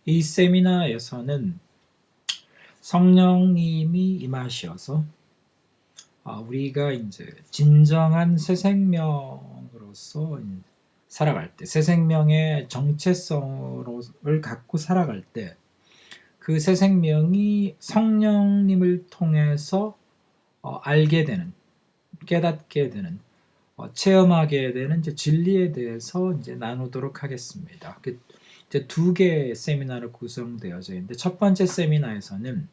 이 세미나에서는 성령님이 임하셔서 우리가 이제 진정한 새 생명으로서 살아갈 때, 새 생명의 정체성을 갖고 살아갈 때, 그 새 생명이 성령님을 통해서 알게 되는, 깨닫게 되는, 체험하게 되는 이제 진리에 대해서 이제 나누도록 하겠습니다. 이제 두 개의 세미나로 구성되어져 있는데, 첫 번째 세미나에서는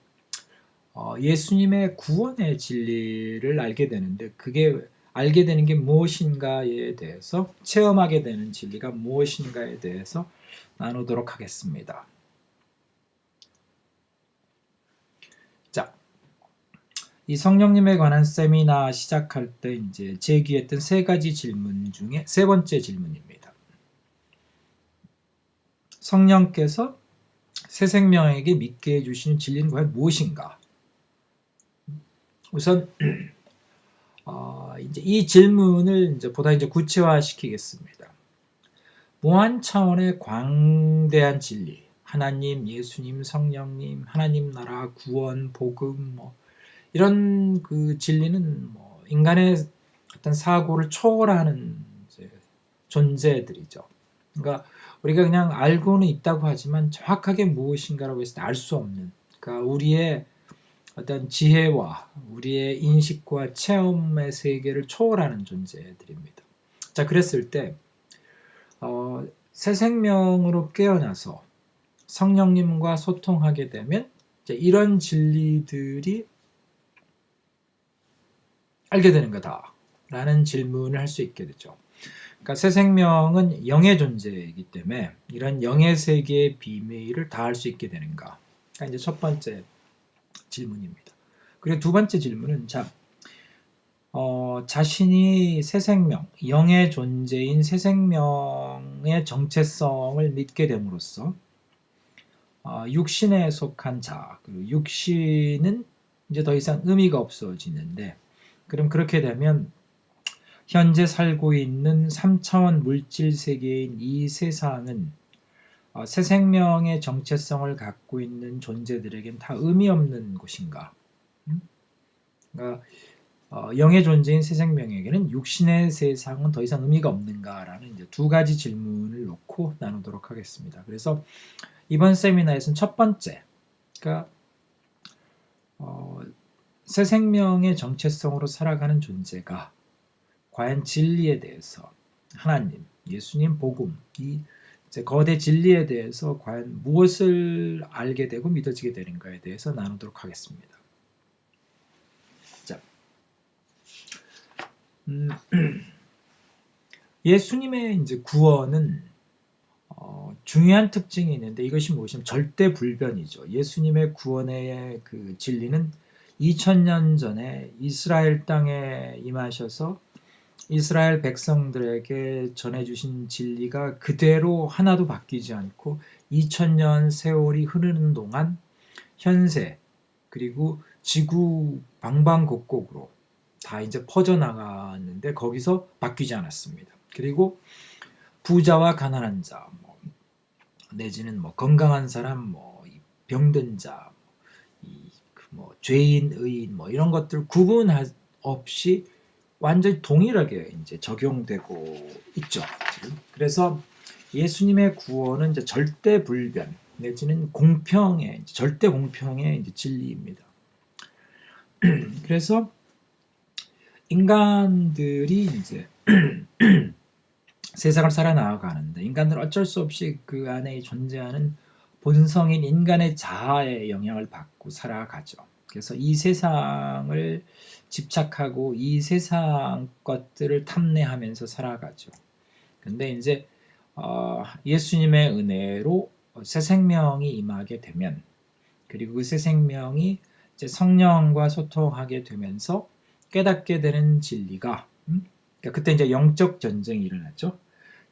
예수님의 구원의 진리를 알게 되는데, 그게 알게 되는 게 무엇인가에 대해서, 체험하게 되는 진리가 무엇인가에 대해서 나누도록 하겠습니다. 자, 이 성령님에 관한 세미나 시작할 때 이제 제기했던 세 가지 질문 중에 세 번째 질문입니다. 성령께서 새 생명에게 믿게 해주시는 진리는 과연 무엇인가? 우선 이제 이 질문을 이제 보다 이제 구체화시키겠습니다. 무한 차원의 광대한 진리, 하나님, 예수님, 성령님, 하나님 나라, 구원, 복음, 이런 그 진리는 인간의 어떤 사고를 초월하는 이제 존재들이죠. 그러니까 우리가 그냥 알고는 있다고 하지만 정확하게 무엇인가라고 했을 때 알 수 없는, 그러니까 우리의 어떤 지혜와 우리의 인식과 체험의 세계를 초월하는 존재들입니다. 자, 그랬을 때 새 생명으로 깨어나서 성령님과 소통하게 되면 이제 이런 진리들이 알게 되는 거다라는 질문을 할 수 있게 되죠. 그러니까 새 생명은 영의 존재이기 때문에 이런 영의 세계의 비밀을 다 알 수 있게 되는가? 그러니까 이제 첫 번째 질문입니다. 그리고 두 번째 질문은 자신이 새 생명, 영의 존재인 새 생명의 정체성을 믿게 됨으로써 육신에 속한 자, 그 육신은 이제 더 이상 의미가 없어지는데, 그럼 그렇게 되면 현재 살고 있는 3차원 물질 세계인 이 세상은 새 생명의 정체성을 갖고 있는 존재들에겐 다 의미 없는 곳인가? 그러니까 영의 존재인 새 생명에게는 육신의 세상은 더 이상 의미가 없는가라는 이제 두 가지 질문을 놓고 나누도록 하겠습니다. 그래서 이번 세미나에서는 첫 번째, 그러니까 새 생명의 정체성으로 살아가는 존재가 과연 진리에 대해서, 하나님, 예수님, 복음, 이 이제 거대 진리에 대해서 과연 무엇을 알게 되고 믿어지게 되는가에 대해서 나누도록 하겠습니다. 자, 예수님의 이제 구원은 중요한 특징이 있는데, 이것이 무엇이냐면 절대불변이죠. 예수님의 구원의 그 진리는 2000년 전에 이스라엘 땅에 임하셔서 이스라엘 백성들에게 전해주신 진리가 그대로 하나도 바뀌지 않고 2000년 세월이 흐르는 동안 현세 그리고 지구 방방곡곡으로 다 이제 퍼져나갔는데 거기서 바뀌지 않았습니다. 그리고 부자와 가난한 자, 내지는 건강한 사람, 병든 자, 죄인, 의인, 이런 것들 구분 없이 완전히 동일하게 이제 적용되고 있죠. 지금. 그래서 예수님의 구원은 이제 절대불변 내지는 공평의, 절대 공평의 이제 진리입니다. 그래서 인간들이 이제 세상을 살아나가는데 인간들은 어쩔 수 없이 그 안에 존재하는 본성인 인간의 자아의 영향을 받고 살아가죠. 그래서 이 세상을 집착하고 이 세상 것들을 탐내하면서 살아가죠. 근데 이제 예수님의 은혜로 새 생명이 임하게 되면, 그리고 그 새 생명이 이제 성령과 소통하게 되면서 깨닫게 되는 진리가, 그러니까 그때 이제 영적 전쟁이 일어났죠.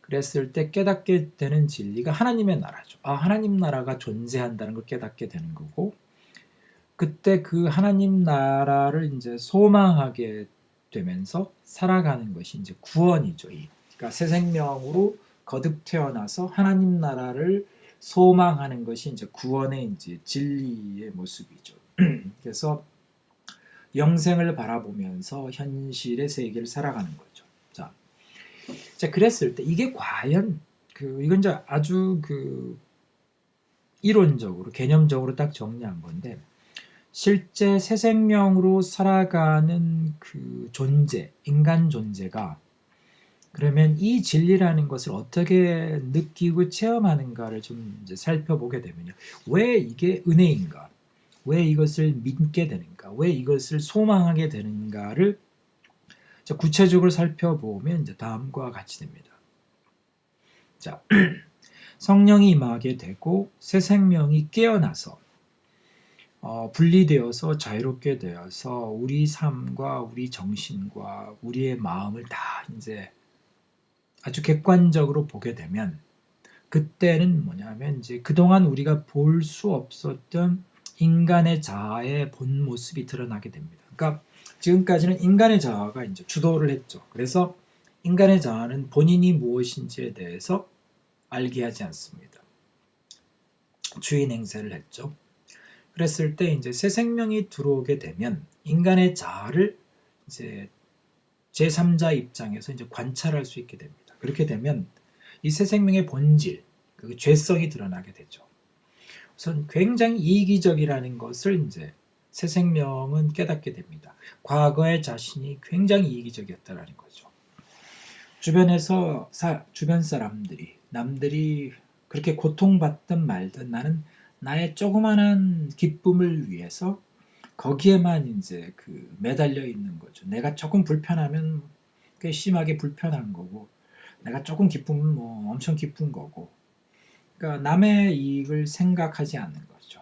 그랬을 때 깨닫게 되는 진리가 하나님의 나라죠. 하나님 나라가 존재한다는 걸 깨닫게 되는 거고, 그때 그 하나님 나라를 이제 소망하게 되면서 살아가는 것이 이제 구원이죠. 그러니까 새 생명으로 거듭 태어나서 하나님 나라를 소망하는 것이 이제 구원의 이제 진리의 모습이죠. 그래서 영생을 바라보면서 현실의 세계를 살아가는 거죠. 자, 그랬을 때 이게 과연 이건 이제 아주 이론적으로 개념적으로 딱 정리한 건데, 실제 새 생명으로 살아가는 존재, 인간 존재가 그러면 이 진리라는 것을 어떻게 느끼고 체험하는가를 좀 이제 살펴보게 되면요. 왜 이게 은혜인가? 왜 이것을 믿게 되는가? 왜 이것을 소망하게 되는가를 구체적으로 살펴보면 이제 다음과 같이 됩니다. 자, 성령이 임하게 되고 새 생명이 깨어나서 분리되어서 자유롭게 되어서 우리 삶과 우리 정신과 우리의 마음을 다 이제 아주 객관적으로 보게 되면, 그때는 뭐냐면 이제 그동안 우리가 볼 수 없었던 인간의 자아의 본 모습이 드러나게 됩니다. 그러니까 지금까지는 인간의 자아가 이제 주도를 했죠. 그래서 인간의 자아는 본인이 무엇인지에 대해서 알게 하지 않습니다. 주인 행세를 했죠. 그랬을 때 이제 새 생명이 들어오게 되면 인간의 자아를 이제 제3자 입장에서 이제 관찰할 수 있게 됩니다. 그렇게 되면 이 새 생명의 본질, 그 죄성이 드러나게 되죠. 우선 굉장히 이기적이라는 것을 이제 새 생명은 깨닫게 됩니다. 과거의 자신이 굉장히 이기적이었다라는 거죠. 주변에서 주변 사람들이, 남들이 그렇게 고통받든 말든 나는 나의 조그만한 기쁨을 위해서 거기에만 이제 매달려 있는 거죠. 내가 조금 불편하면 꽤 심하게 불편한 거고, 내가 조금 기쁘면 뭐 엄청 기쁜 거고, 그러니까 남의 이익을 생각하지 않는 거죠.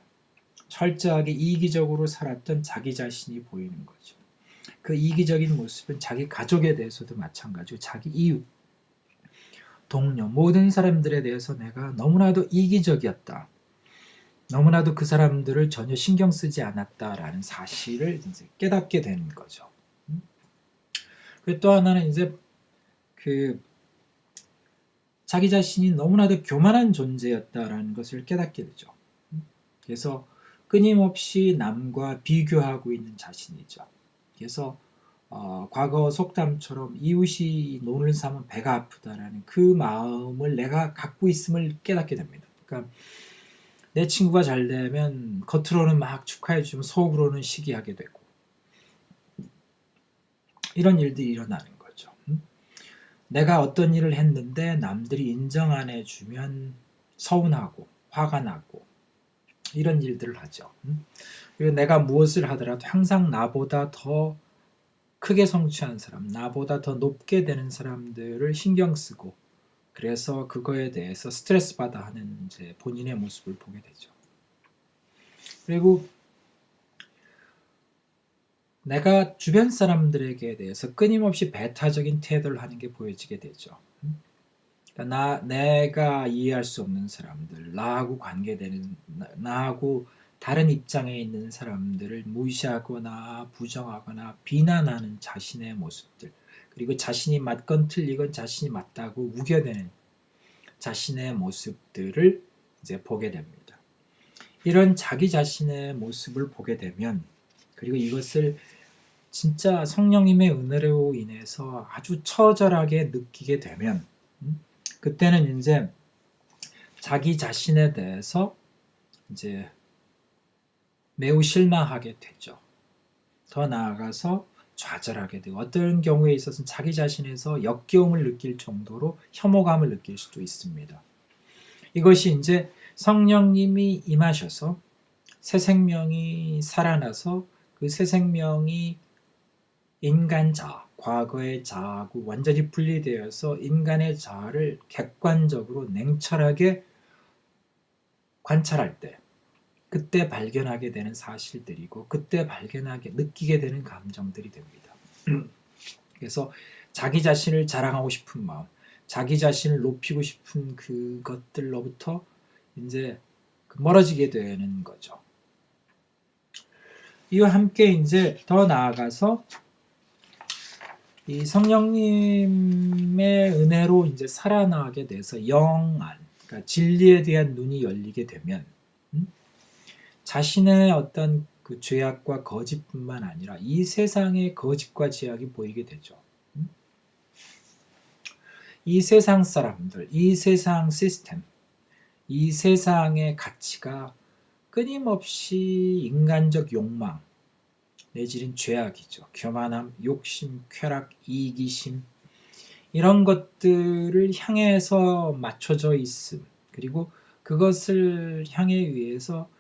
철저하게 이기적으로 살았던 자기 자신이 보이는 거죠. 그 이기적인 모습은 자기 가족에 대해서도 마찬가지고, 자기 이웃, 동료, 모든 사람들에 대해서 내가 너무나도 이기적이었다, 너무나도 그 사람들을 전혀 신경 쓰지 않았다라는 사실을 이제 깨닫게 되는 거죠. 그리고 또 하나는 이제 자기 자신이 너무나도 교만한 존재였다라는 것을 깨닫게 되죠. 그래서 끊임없이 남과 비교하고 있는 자신이죠. 그래서 과거 속담처럼 이웃이 논을 사면 배가 아프다라는 그 마음을 내가 갖고 있음을 깨닫게 됩니다. 그러니까 내 친구가 잘 되면 겉으로는 막 축하해 주면 속으로는 시기하게 되고, 이런 일들이 일어나는 거죠. 내가 어떤 일을 했는데 남들이 인정 안 해주면 서운하고 화가 나고 이런 일들을 하죠. 그리고 내가 무엇을 하더라도 항상 나보다 더 크게 성취한 사람, 나보다 더 높게 되는 사람들을 신경 쓰고, 그래서 그거에 대해서 스트레스 받아 하는 이제 본인의 모습을 보게 되죠. 그리고 내가 주변 사람들에게 대해서 끊임없이 배타적인 태도를 하는 게 보여지게 되죠. 그러니까 내가 이해할 수 없는 사람들, 나하고 관계되는, 나하고 다른 입장에 있는 사람들을 무시하거나 부정하거나 비난하는 자신의 모습들, 그리고 자신이 맞건 틀리건 자신이 맞다고 우겨대는 자신의 모습들을 이제 보게 됩니다. 이런 자기 자신의 모습을 보게 되면, 그리고 이것을 진짜 성령님의 은혜로 인해서 아주 처절하게 느끼게 되면, 그때는 이제 자기 자신에 대해서 이제 매우 실망하게 되죠. 더 나아가서 좌절하게 되고, 어떤 경우에 있어서는 자기 자신에서 역겨움을 느낄 정도로 혐오감을 느낄 수도 있습니다. 이것이 이제 성령님이 임하셔서 새 생명이 살아나서 그 새 생명이 인간 자아, 과거의 자아하고 완전히 분리되어서 인간의 자아를 객관적으로 냉철하게 관찰할 때, 그때 발견하게 되는 사실들이고, 그때 발견하게 느끼게 되는 감정들이 됩니다. 그래서 자기 자신을 자랑하고 싶은 마음, 자기 자신을 높이고 싶은 그것들로부터 이제 멀어지게 되는 거죠. 이와 함께 이제 더 나아가서 이 성령님의 은혜로 이제 살아나게 돼서 영안, 그러니까 진리에 대한 눈이 열리게 되면 자신의 어떤 그 죄악과 거짓뿐만 아니라 이 세상의 거짓과 죄악이 보이게 되죠. 이 세상 사람들, 이 세상 시스템, 이 세상의 가치가 끊임없이 인간적 욕망, 내지는 죄악이죠. 교만함, 욕심, 쾌락, 이기심 이런 것들을 향해서 맞춰져 있음. 그리고 그것을 향해 위해서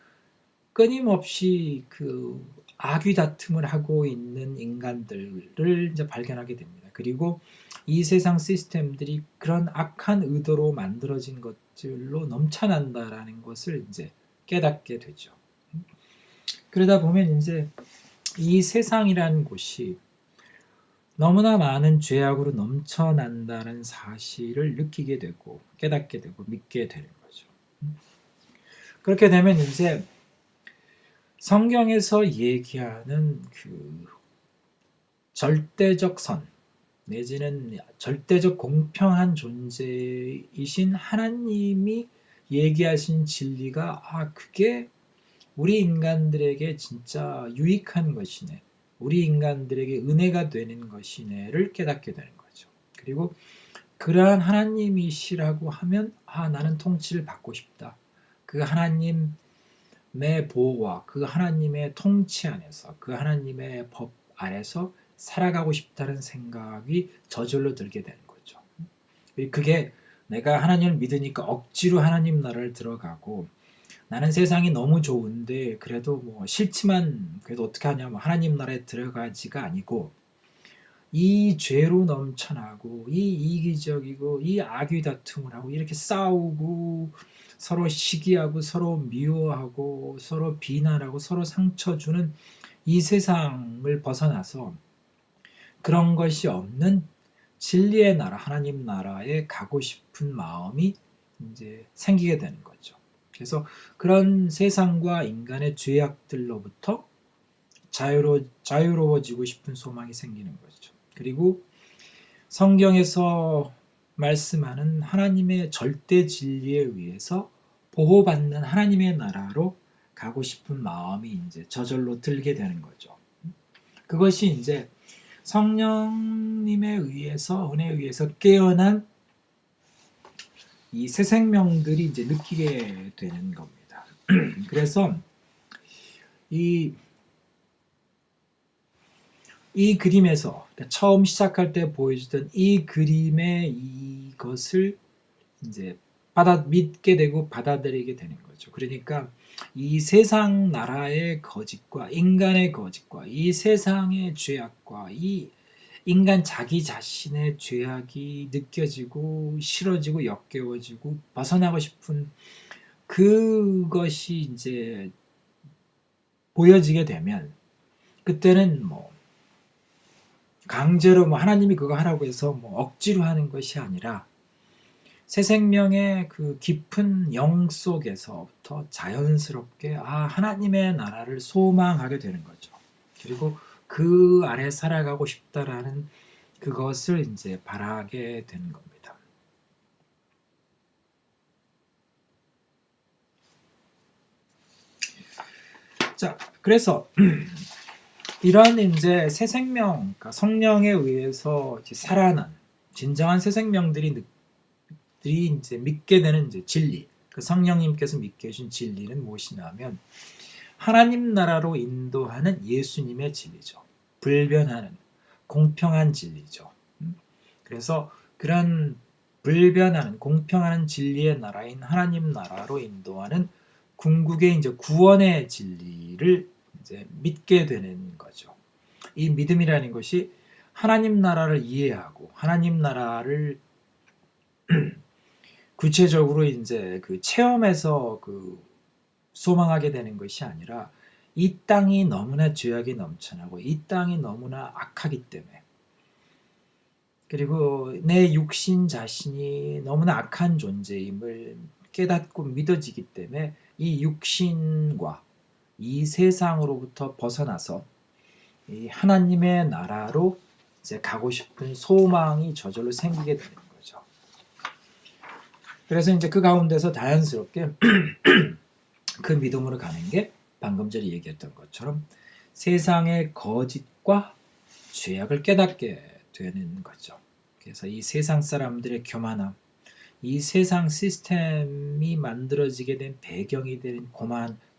끊임없이 그 악의 다툼을 하고 있는 인간들을 이제 발견하게 됩니다. 그리고 이 세상 시스템들이 그런 악한 의도로 만들어진 것들로 넘쳐난다라는 것을 이제 깨닫게 되죠. 그러다 보면 이제 이 세상이라는 곳이 너무나 많은 죄악으로 넘쳐난다는 사실을 느끼게 되고 깨닫게 되고 믿게 되는 거죠. 그렇게 되면 이제 성경에서 얘기하는 그 절대적 선 내지는 절대적 공평한 존재이신 하나님이 얘기하신 진리가 그게 우리 인간들에게 진짜 유익한 것이네. 우리 인간들에게 은혜가 되는 것이네를 깨닫게 되는 거죠. 그리고 그러한 하나님이시라고 하면 나는 통치를 받고 싶다. 그 하나님의 보호와 그 하나님의 통치 안에서 그 하나님의 법 안에서 살아가고 싶다는 생각이 저절로 들게 되는 거죠. 그게 내가 하나님을 믿으니까 억지로 하나님 나라를 들어가고 나는 세상이 너무 좋은데 그래도 뭐 싫지만 그래도 어떻게 하냐 하나님 나라에 들어가지가 아니고 이 죄로 넘쳐나고 이 이기적이고 이 악의 다툼을 하고 이렇게 싸우고 서로 시기하고 서로 미워하고 서로 비난하고 서로 상처 주는 이 세상을 벗어나서 그런 것이 없는 진리의 나라 하나님 나라에 가고 싶은 마음이 이제 생기게 되는 거죠. 그래서 그런 세상과 인간의 죄악들로부터 자유로워지고 싶은 소망이 생기는 거죠. 그리고 성경에서 말씀하는 하나님의 절대 진리에 의해서 보호받는 하나님의 나라로 가고 싶은 마음이 이제 저절로 들게 되는 거죠. 그것이 이제 성령님에 의해서 은혜에 의해서 깨어난 이 새 생명들이 이제 느끼게 되는 겁니다. 그래서 이 그림에서 처음 시작할 때 보여주던 이 그림의 이것을 이제 믿게 되고 받아들이게 되는 거죠. 그러니까 이 세상 나라의 거짓과 인간의 거짓과 이 세상의 죄악과 이 인간 자기 자신의 죄악이 느껴지고 싫어지고 역겨워지고 벗어나고 싶은 그것이 이제 보여지게 되면 그때는 뭐 강제로 하나님이 그거 하라고 해서 억지로 하는 것이 아니라 새 생명의 그 깊은 영 속에서부터 자연스럽게 하나님의 나라를 소망하게 되는 거죠. 그리고 그 아래 살아가고 싶다라는 그것을 이제 바라게 되는 겁니다. 자, 그래서 이런 이제 새 생명, 그러니까 성령에 의해서 이제 살아난 진정한 새 생명들이 이제 믿게 되는 이제 진리, 그 성령님께서 믿게 해준 진리는 무엇이냐면 하나님 나라로 인도하는 예수님의 진리죠. 불변하는 공평한 진리죠. 그래서 그런 불변하는 공평한 진리의 나라인 하나님 나라로 인도하는 궁극의 이제 구원의 진리를 이제 믿게 되는 거죠. 이 믿음이라는 것이 하나님 나라를 이해하고 하나님 나라를 구체적으로 이제 그 체험에서 그 소망하게 되는 것이 아니라 이 땅이 너무나 죄악이 넘쳐나고 이 땅이 너무나 악하기 때문에 그리고 내 육신 자신이 너무나 악한 존재임을 깨닫고 믿어지기 때문에 이 육신과 이 세상으로부터 벗어나서 이 하나님의 나라로 이제 가고 싶은 소망이 저절로 생기게 되는 거죠. 그래서 이제 그 가운데서 자연스럽게 그 믿음으로 가는 게 방금 전에 얘기했던 것처럼 세상의 거짓과 죄악을 깨닫게 되는 거죠. 그래서 이 세상 사람들의 교만함, 이 세상 시스템이 만들어지게 된 배경이 되는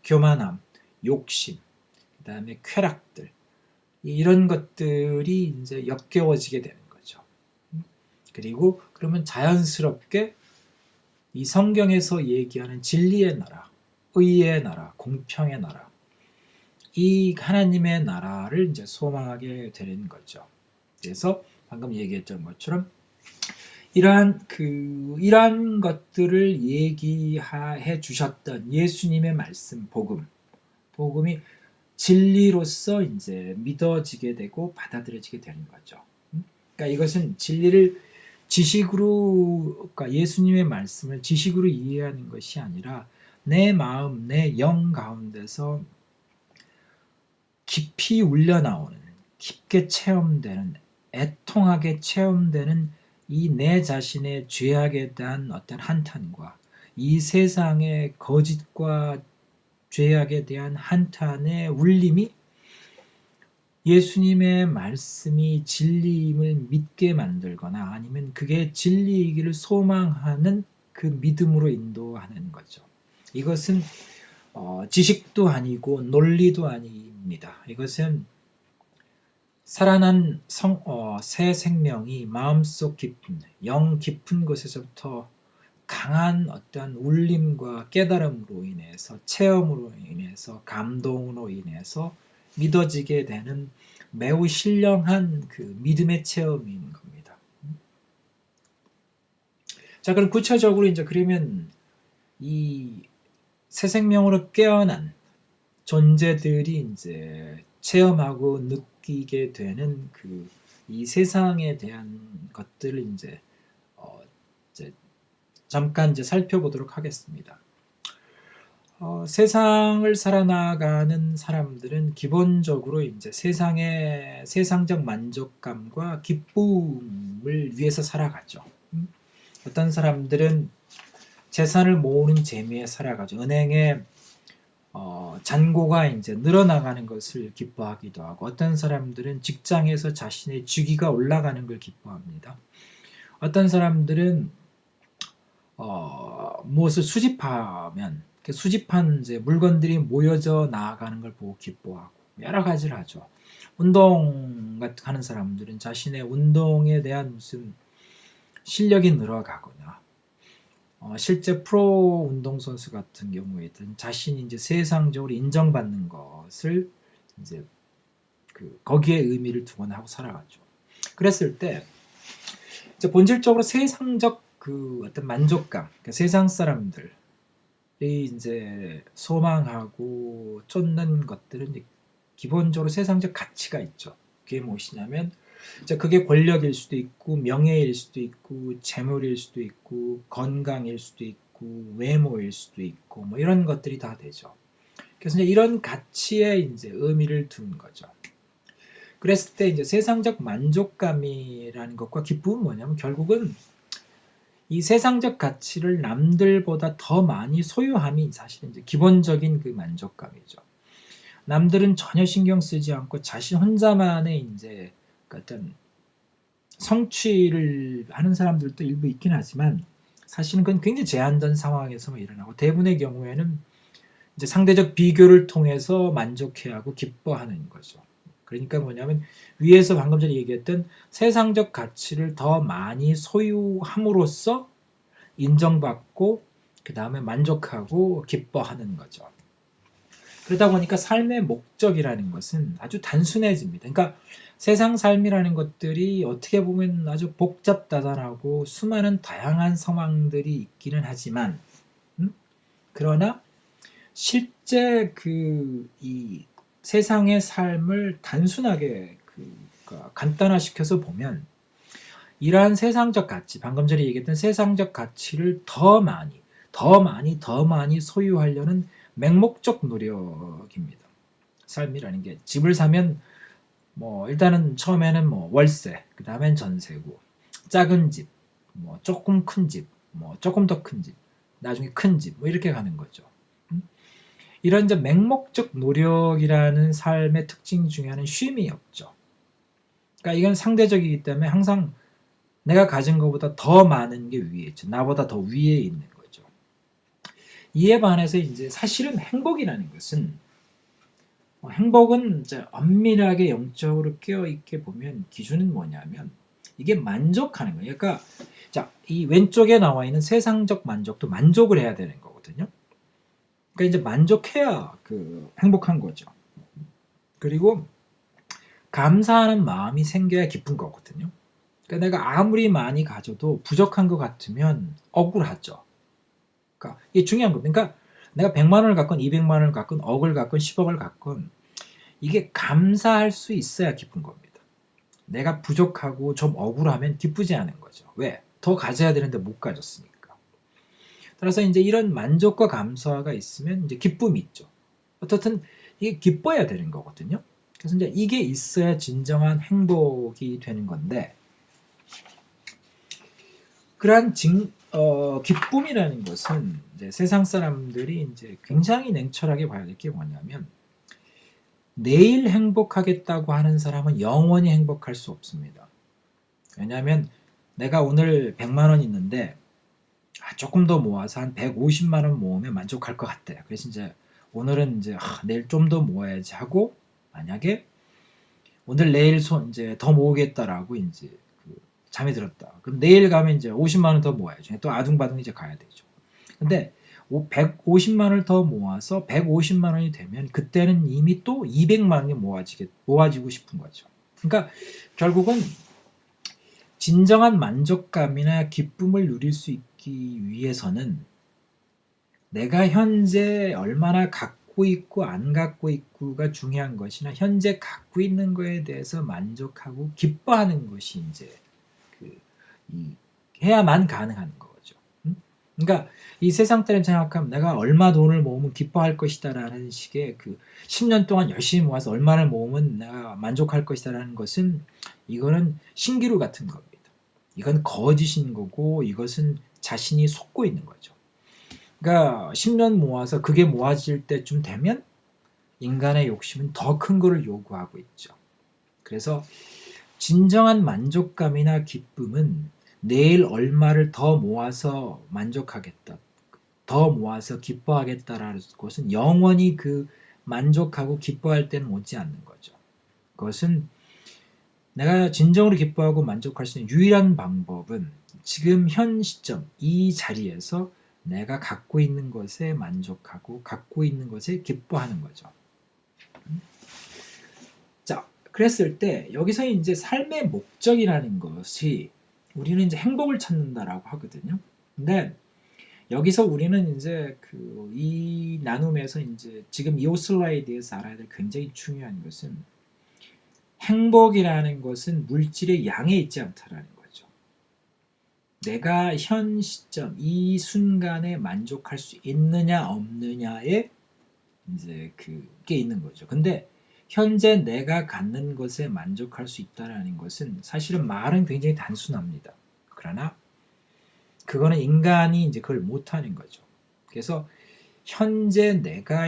교만함, 욕심, 그 다음에 쾌락들, 이런 것들이 이제 역겨워지게 되는 거죠. 그리고 그러면 자연스럽게 이 성경에서 얘기하는 진리의 나라, 의의 나라, 공평의 나라, 이 하나님의 나라를 이제 소망하게 되는 거죠. 그래서 방금 얘기했던 것처럼 이러한 것들을 얘기해 주셨던 예수님의 말씀, 복음이 진리로서 이제 믿어지게 되고 받아들여지게 되는 거죠. 그러니까 이것은 진리를 지식으로, 그러니까 예수님의 말씀을 지식으로 이해하는 것이 아니라 내 마음, 내 영 가운데서 깊이 울려나오는, 깊게 체험되는, 애통하게 체험되는 이 내 자신의 죄악에 대한 어떤 한탄과 이 세상의 거짓과 죄악에 대한 한탄의 울림이 예수님의 말씀이 진리임을 믿게 만들거나 아니면 그게 진리이기를 소망하는 그 믿음으로 인도하는 거죠. 이것은 지식도 아니고 논리도 아닙니다. 이것은 살아난 새 생명이 마음속 깊은, 영 깊은 곳에서부터 강한 어떤 울림과 깨달음으로 인해서, 체험으로 인해서, 감동으로 인해서 믿어지게 되는 매우 신령한 그 믿음의 체험인 겁니다. 자, 그럼 구체적으로 이제 그러면 이 새 생명으로 깨어난 존재들이 이제 체험하고 느끼게 되는 이 세상에 대한 것들을 이제 잠깐 이제 살펴보도록 하겠습니다. 세상을 살아나가는 사람들은 기본적으로 이제 세상의 세상적 만족감과 기쁨을 위해서 살아가죠. 어떤 사람들은 재산을 모으는 재미에 살아가죠. 은행에 잔고가 이제 늘어나가는 것을 기뻐하기도 하고, 어떤 사람들은 직장에서 자신의 직위가 올라가는 걸 기뻐합니다. 어떤 사람들은 무엇을 수집하면 수집한 이제 물건들이 모여져 나아가는 걸 보고 기뻐하고 여러 가지를 하죠. 운동 하는 사람들은 자신의 운동에 대한 무슨 실력이 늘어가거나 실제 프로 운동선수 같은 경우에는 자신이 이제 세상적으로 인정받는 것을 이제 거기에 의미를 두거나 하고 살아가죠. 그랬을 때 이제 본질적으로 세상적 어떤 만족감, 그러니까 세상 사람들이 이제 소망하고 쫓는 것들은 이제 기본적으로 세상적 가치가 있죠. 그게 무엇이냐면 이제 그게 권력일 수도 있고 명예일 수도 있고 재물일 수도 있고 건강일 수도 있고 외모일 수도 있고 뭐 이런 것들이 다 되죠. 그래서 이제 이런 가치에 이제 의미를 둔 거죠. 그랬을 때 이제 세상적 만족감이라는 것과 기쁨은 뭐냐면 결국은 이 세상적 가치를 남들보다 더 많이 소유함이 사실은 이제 기본적인 그 만족감이죠. 남들은 전혀 신경 쓰지 않고 자신 혼자만의 이제 어떤 성취를 하는 사람들도 일부 있긴 하지만 사실은 그건 굉장히 제한된 상황에서만 일어나고 대부분의 경우에는 이제 상대적 비교를 통해서 만족해하고 기뻐하는 거죠. 그러니까 뭐냐면 위에서 방금 전에 얘기했던 세상적 가치를 더 많이 소유함으로써 인정받고 그 다음에 만족하고 기뻐하는 거죠. 그러다 보니까 삶의 목적이라는 것은 아주 단순해집니다. 그러니까 세상 삶이라는 것들이 어떻게 보면 아주 복잡다단하고 수많은 다양한 상황들이 있기는 하지만 그러나 실제 이 세상의 삶을 단순하게 간단화시켜서 보면 이러한 세상적 가치, 방금 전에 얘기했던 세상적 가치를 더 많이 소유하려는 맹목적 노력입니다. 삶이라는 게 집을 사면 뭐 일단은 처음에는 뭐 월세, 그 다음엔 전세고, 작은 집, 뭐 조금 큰 집, 뭐 조금 더 큰 집, 나중에 큰 집, 뭐 이렇게 가는 거죠. 이런 이제 맹목적 노력이라는 삶의 특징 중에 하나는 쉼이 없죠. 그러니까 이건 상대적이기 때문에 항상 내가 가진 것보다 더 많은 게 위에 있죠. 나보다 더 위에 있는 거죠. 이에 반해서 이제 사실은 행복이라는 것은 행복은 이제 엄밀하게 영적으로 깨어있게 보면 기준은 뭐냐면 이게 만족하는 거예요. 그러니까 자, 이 왼쪽에 나와 있는 세상적 만족도 만족을 해야 되는 거거든요. 그러니까 이제 만족해야 그 행복한 거죠. 그리고 감사하는 마음이 생겨야 기쁜 거거든요. 그러니까 내가 아무리 많이 가져도 부족한 것 같으면 억울하죠. 그러니까 이게 중요한 겁니다. 그러니까 내가 100만 원을 갖건 200만 원을 갖건 억을 갖건 10억을 갖건 이게 감사할 수 있어야 기쁜 겁니다. 내가 부족하고 좀 억울하면 기쁘지 않은 거죠. 왜? 더 가져야 되는데 못 가졌으니까. 따라서 이제 이런 만족과 감사가 있으면 이제 기쁨이 있죠. 어떻든 이게 기뻐야 되는 거거든요. 그래서 이제 이게 있어야 진정한 행복이 되는 건데, 그러한 기쁨이라는 것은 이제 세상 사람들이 이제 굉장히 냉철하게 봐야 될 게 뭐냐면, 내일 행복하겠다고 하는 사람은 영원히 행복할 수 없습니다. 왜냐하면 내가 오늘 100만 원 있는데 조금 더 모아서 한 150만 원 모으면 만족할 것 같아. 그래서 이제 오늘은 이제 내일 좀 더 모아야지 하고, 만약에 오늘 내일 이제 더 모으겠다라고 이제 잠이 들었다. 그럼 내일 가면 이제 50만 원 더 모아야죠. 또 아둥바둥 이제 가야 되죠. 근데 150만 원을 더 모아서 150만 원이 되면 그때는 이미 또 200만 원이 모아지고 싶은 거죠. 그러니까 결국은 진정한 만족감이나 기쁨을 누릴 수 있기 위해서는 내가 현재 얼마나 갖고 있고 안 갖고 있고가 중요한 것이나 현재 갖고 있는 거에 대해서 만족하고 기뻐하는 것이 이제 해야만 가능한 거죠. 그러니까 이 세상 따름 생각하면 내가 얼마 돈을 모으면 기뻐할 것이다라는 식의 10년 동안 열심히 모아서 얼마를 모으면 내가 만족할 것이다라는 것은 이거는 신기루 같은 겁니다. 이건 거짓인 거고 이것은 자신이 속고 있는 거죠. 그러니까 10년 모아서 그게 모아질 때쯤 되면 인간의 욕심은 더 큰 거를 요구하고 있죠. 그래서 진정한 만족감이나 기쁨은 내일 얼마를 더 모아서 만족하겠다, 더 모아서 기뻐하겠다라는 것은 영원히 만족하고 기뻐할 때는 오지 않는 거죠. 그것은 내가 진정으로 기뻐하고 만족할 수 있는 유일한 방법은 지금 현 시점 이 자리에서 내가 갖고 있는 것에 만족하고 갖고 있는 것에 기뻐하는 거죠. 자, 그랬을 때 여기서 이제 삶의 목적이라는 것이 우리는 이제 행복을 찾는다라고 하거든요. 근데 여기서 우리는 이제 이 나눔에서 이제 지금 이 슬라이드에서 알아야 될 굉장히 중요한 것은 행복이라는 것은 물질의 양에 있지 않다라는 거죠. 내가 현 시점 이 순간에 만족할 수 있느냐 없느냐에 이제 그게 있는 거죠. 근데 현재 내가 갖는 것에 만족할 수 있다라는 것은 사실은 말은 굉장히 단순합니다. 그러나 그거는 인간이 이제 그걸 못하는 거죠. 그래서 현재 내가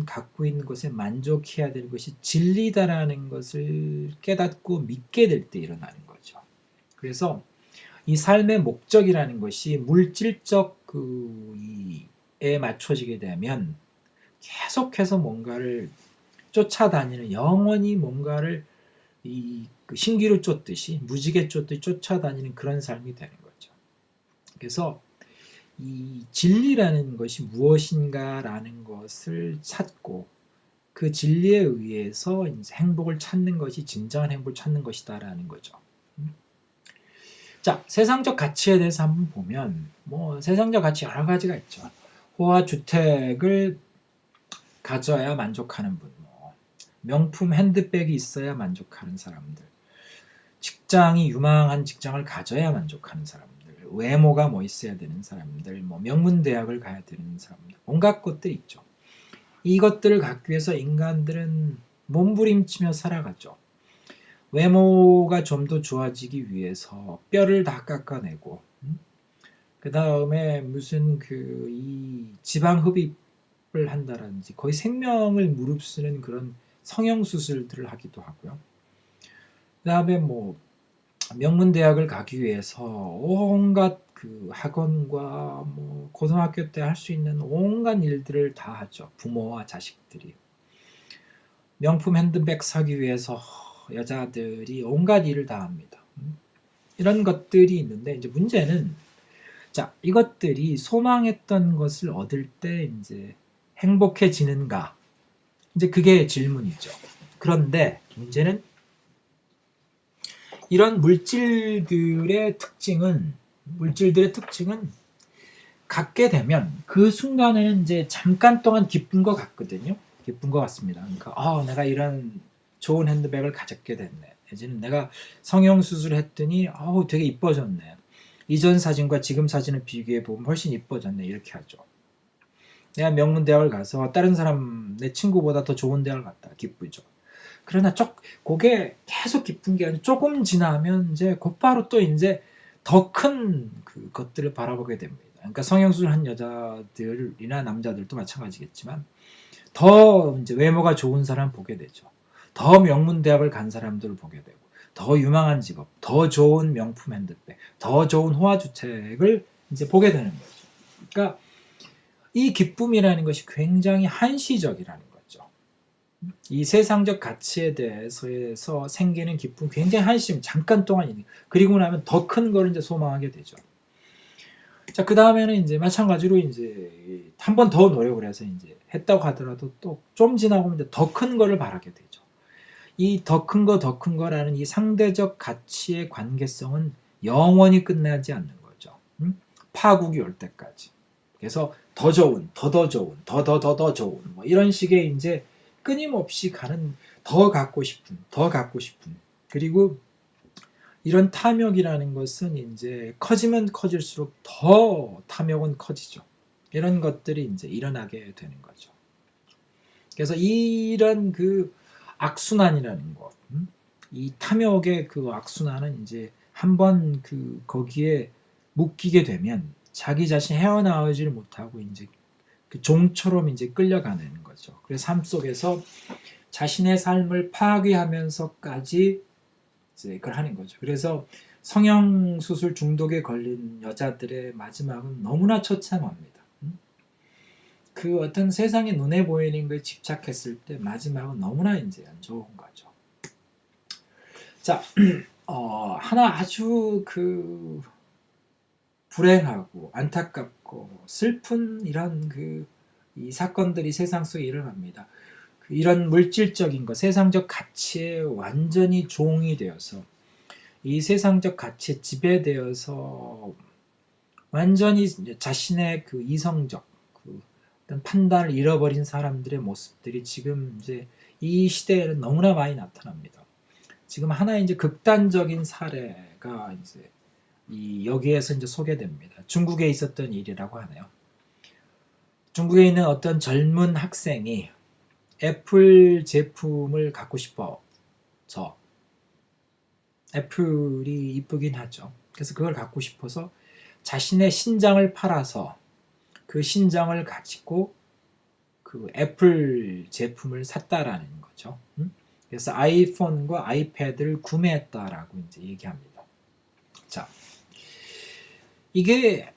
갖고 있는 것에 만족해야 되는 것이 진리다라는 것을 깨닫고 믿게 될 때 일어나는 거죠. 그래서 이 삶의 목적이라는 것이 물질적 에 맞춰지게 되면 계속해서 뭔가를 쫓아다니는, 영원히 뭔가를 신기루 쫓듯이 무지개 쫓듯이 쫓아다니는 그런 삶이 되는 거죠. 그래서 이 진리라는 것이 무엇인가라는 것을 찾고 그 진리에 의해서 이제 행복을 찾는 것이 진정한 행복을 찾는 것이다라는 거죠. 자, 세상적 가치에 대해서 한번 보면 세상적 가치 여러 가지가 있죠. 호화 주택을 가져야 만족하는 분, 명품 핸드백이 있어야 만족하는 사람들, 직장이 유망한 직장을 가져야 만족하는 사람들, 외모가 있어야 되는 사람들, 명문 대학을 가야 되는 사람들, 온갖 것들이 있죠. 이것들을 갖기 위해서 인간들은 몸부림치며 살아가죠. 외모가 좀 더 좋아지기 위해서 뼈를 다 깎아내고 그 다음에 무슨 그 이 지방 흡입을 한다든지 거의 생명을 무릅쓰는 그런 성형 수술들을 하기도 하고요. 그 다음에 뭐 명문 대학을 가기 위해서 온갖 그 학원과 뭐 고등학교 때 할 수 있는 온갖 일들을 다 하죠. 부모와 자식들이. 명품 핸드백 사기 위해서 여자들이 온갖 일을 다 합니다. 이런 것들이 있는데 이제 문제는 자, 이것들이 소망했던 것을 얻을 때 이제 행복해지는가? 이제 그게 질문이죠. 그런데 문제는 이런 물질들의 특징은 갖게 되면 그 순간에는 이제 잠깐 동안 기쁜 것 같거든요. 기쁜 것 같습니다. 그러니까 내가 이런 좋은 핸드백을 가졌게 됐네. 내지는 내가 성형 수술을 했더니 되게 이뻐졌네. 이전 사진과 지금 사진을 비교해 보면 훨씬 이뻐졌네. 이렇게 하죠. 내가 명문 대학을 가서 다른 사람 내 친구보다 더 좋은 대학을 갔다. 기쁘죠. 그러나 그게 계속 기쁜 게 아니라 조금 지나면 이제 곧바로 또 이제 더 큰 것들을 바라보게 됩니다. 그러니까 성형수술 한 여자들이나 남자들도 마찬가지겠지만 더 이제 외모가 좋은 사람 보게 되죠. 더 명문 대학을 간 사람들을 보게 되고 더 유망한 직업, 더 좋은 명품 핸드백, 더 좋은 호화주택을 이제 보게 되는 거죠. 그러니까 이 기쁨이라는 것이 굉장히 한시적이라는 거죠. 이 세상적 가치에 대해서 생기는 기쁨 굉장히 한시적, 잠깐 동안이니까. 그리고 나면 더 큰 거를 이제 소망하게 되죠. 자, 그 다음에는 이제 마찬가지로 이제 한 번 더 노력을 해서 이제 했다고 하더라도 또 좀 지나고 이제 더 큰 거를 바라게 되죠. 이 더 큰 거라는 이 상대적 가치의 관계성은 영원히 끝나지 않는 거죠. 파국이 올 때까지. 그래서 더 좋은, 더 좋은, 더 좋은, 뭐 이런 식의 이제 끊임없이 가는 더 갖고 싶은. 그리고 이런 탐욕이라는 것은 이제 커지면 커질수록 더 탐욕은 커지죠. 이런 것들이 이제 일어나게 되는 거죠. 그래서 이런 그 악순환이라는 것, 이 탐욕의 그 악순환은 이제 한번 거기에 묶이게 되면 자기 자신 헤어나오지를 못하고 이제 그 종처럼 이제 끌려가는 거죠. 그래서 삶 속에서 자신의 삶을 파괴하면서까지 이제 그걸 하는 거죠. 그래서 성형수술 중독에 걸린 여자들의 마지막은 너무나 처참합니다. 그 어떤 세상에 눈에 보이는 걸 집착했을 때 마지막은 너무나 이제 안 좋은 거죠. 자, 하나 아주 불행하고 안타깝고 슬픈 이런 이 사건들이 세상 속에 일어납니다. 이런 물질적인 것, 세상적 가치에 완전히 종이 되어서 이 세상적 가치에 지배되어서 완전히 자신의 이성적 어떤 판단을 잃어버린 사람들의 모습들이 지금 이제 이 시대에는 너무나 많이 나타납니다. 지금 하나의 이제 극단적인 사례가 이제 여기에서 이제 소개됩니다. 중국에 있었던 일이라고 하네요. 중국에 있는 어떤 젊은 학생이 애플 제품을 갖고 싶어서 애플이 이쁘긴 하죠. 그래서 그걸 갖고 싶어서 자신의 신장을 팔아서 그 신장을 가지고 그 애플 제품을 샀다라는 거죠. 그래서 아이폰과 아이패드를 구매했다라고 이제 얘기합니다. 자, 이게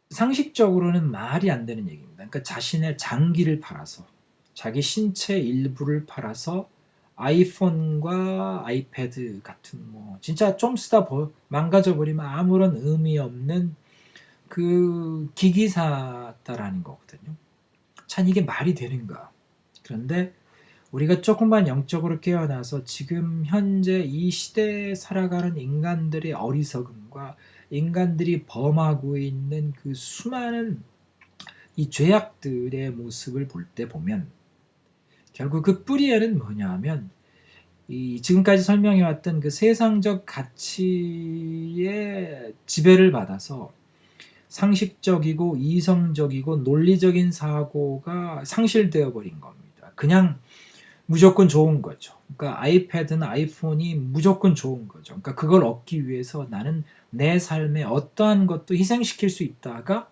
상식적으로는 말이 안 되는 얘기입니다. 그러니까 자신의 장기를 팔아서 자기 신체 일부를 팔아서 아이폰과 아이패드 같은 뭐 진짜 좀 쓰다 망가져 버리면 아무런 의미 없는 그 기기 샀다라는 거거든요. 참 이게 말이 되는가? 그런데 우리가 조금만 영적으로 깨어나서 지금 현재 이 시대에 살아가는 인간들의 어리석음과 인간들이 범하고 있는 그 수많은 이 죄악들의 모습을 볼 때 보면 결국 그 뿌리에는 뭐냐 하면 이 지금까지 설명해왔던 그 세상적 가치의 지배를 받아서 상식적이고 이성적이고 논리적인 사고가 상실되어 버린 겁니다. 그냥 무조건 좋은 거죠. 그러니까 아이패드나 아이폰이 무조건 좋은 거죠. 그러니까 그걸 얻기 위해서 나는 내 삶에 어떠한 것도 희생시킬 수 있다가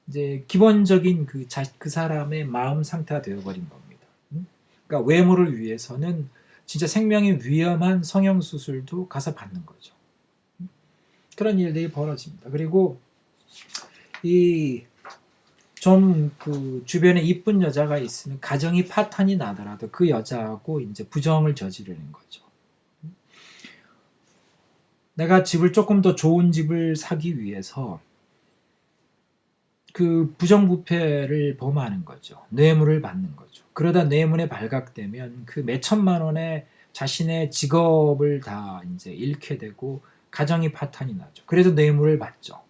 이제 기본적인 그 사람의 마음 상태가 되어버린 겁니다. 그러니까 외모를 위해서는 진짜 생명이 위험한 성형수술도 가서 받는 거죠. 그런 일들이 벌어집니다. 그리고 이 좀 그 주변에 이쁜 여자가 있으면 가정이 파탄이 나더라도 그 여자하고 이제 부정을 저지르는 거죠. 내가 집을 조금 더 좋은 집을 사기 위해서 그 부정부패를 범하는 거죠. 뇌물을 받는 거죠. 그러다 뇌물에 발각되면 그 몇천만 원의 자신의 직업을 다 이제 잃게 되고 가정이 파탄이 나죠. 그래도 뇌물을 받죠.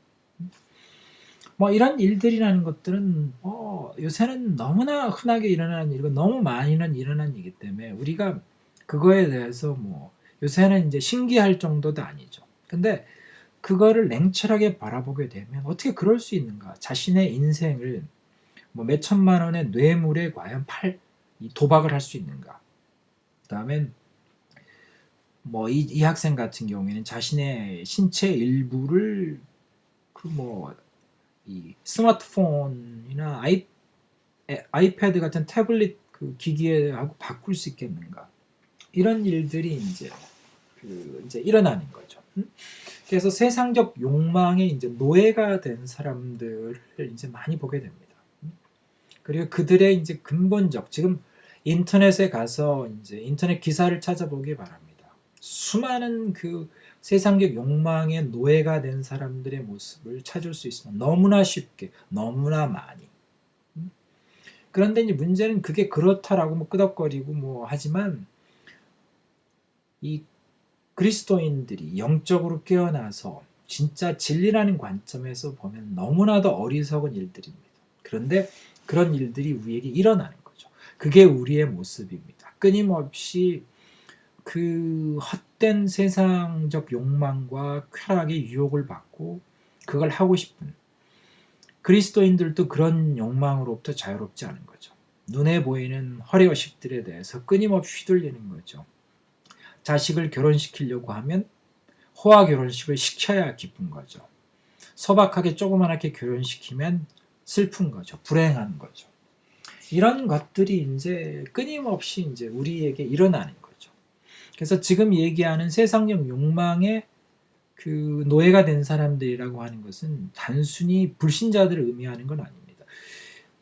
뭐 이런 일들이라는 것들은 요새는 너무나 흔하게 일어나는 일이고 너무 많이는 일어나는 일이기 때문에 우리가 그거에 대해서 뭐 요새는 이제 신기할 정도도 아니죠. 근데 그거를 냉철하게 바라보게 되면 어떻게 그럴 수 있는가? 자신의 인생을 뭐 몇천만 원의 뇌물에 과연 이 도박을 할 수 있는가? 그다음에 뭐 이 학생 같은 경우에는 자신의 신체 일부를 그 뭐 이 스마트폰이나 아이패드 같은 태블릿 그 기기에 하고 바꿀 수 있겠는가? 이런 일들이 이제 일어나는 거죠. 그래서 세상적 욕망에 이제 노예가 된 사람들을 이제 많이 보게 됩니다. 그리고 그들의 이제 근본적 지금 인터넷에 가서 이제 인터넷 기사를 찾아보기 바랍니다. 수많은 그 세상적 욕망의 노예가 된 사람들의 모습을 찾을 수 있습니다. 너무나 쉽게, 너무나 많이. 그런데 이제 문제는 그게 그렇다라고 뭐 끄덕거리고 뭐 하지만 이 그리스도인들이 영적으로 깨어나서 진짜 진리라는 관점에서 보면 너무나도 어리석은 일들입니다. 그런데 그런 일들이 우리에게 일어나는 거죠. 그게 우리의 모습입니다. 끊임없이 그 헛된 세상적 욕망과 쾌락의 유혹을 받고 그걸 하고 싶은 그리스도인들도 그런 욕망으로부터 자유롭지 않은 거죠. 눈에 보이는 허례허식들에 대해서 끊임없이 휘둘리는 거죠. 자식을 결혼시키려고 하면 호화 결혼식을 시켜야 기쁜 거죠. 소박하게 조그맣게 결혼시키면 슬픈 거죠. 불행한 거죠. 이런 것들이 이제 끊임없이 이제 우리에게 일어나는 거죠. 그래서 지금 얘기하는 세상적 욕망의 그 노예가 된 사람들이라고 하는 것은 단순히 불신자들을 의미하는 건 아닙니다.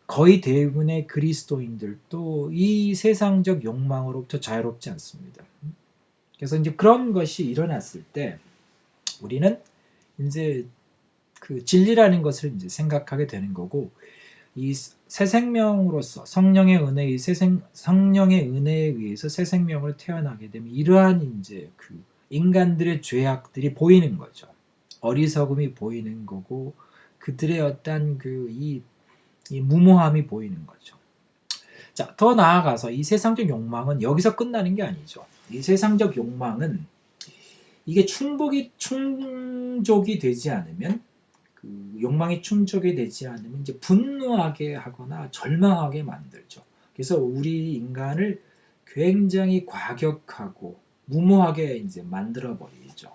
거의 대부분의 그리스도인들도 이 세상적 욕망으로부터 자유롭지 않습니다. 그래서 이제 그런 것이 일어났을 때 우리는 이제 그 진리라는 것을 이제 생각하게 되는 거고 이 새 생명으로서 성령의 은혜에 의해서 새 생명을 태어나게 되면 이러한 이제 그 인간들의 죄악들이 보이는 거죠. 어리석음이 보이는 거고 그들의 어떤 이 무모함이 보이는 거죠. 자, 더 나아가서 이 세상적 욕망은 여기서 끝나는 게 아니죠. 이 세상적 욕망은 이게 충족이 되지 않으면 그 욕망이 충족이 되지 않으면 이제 분노하게 하거나 절망하게 만들죠. 그래서 우리 인간을 굉장히 과격하고 무모하게 이제 만들어 버리죠.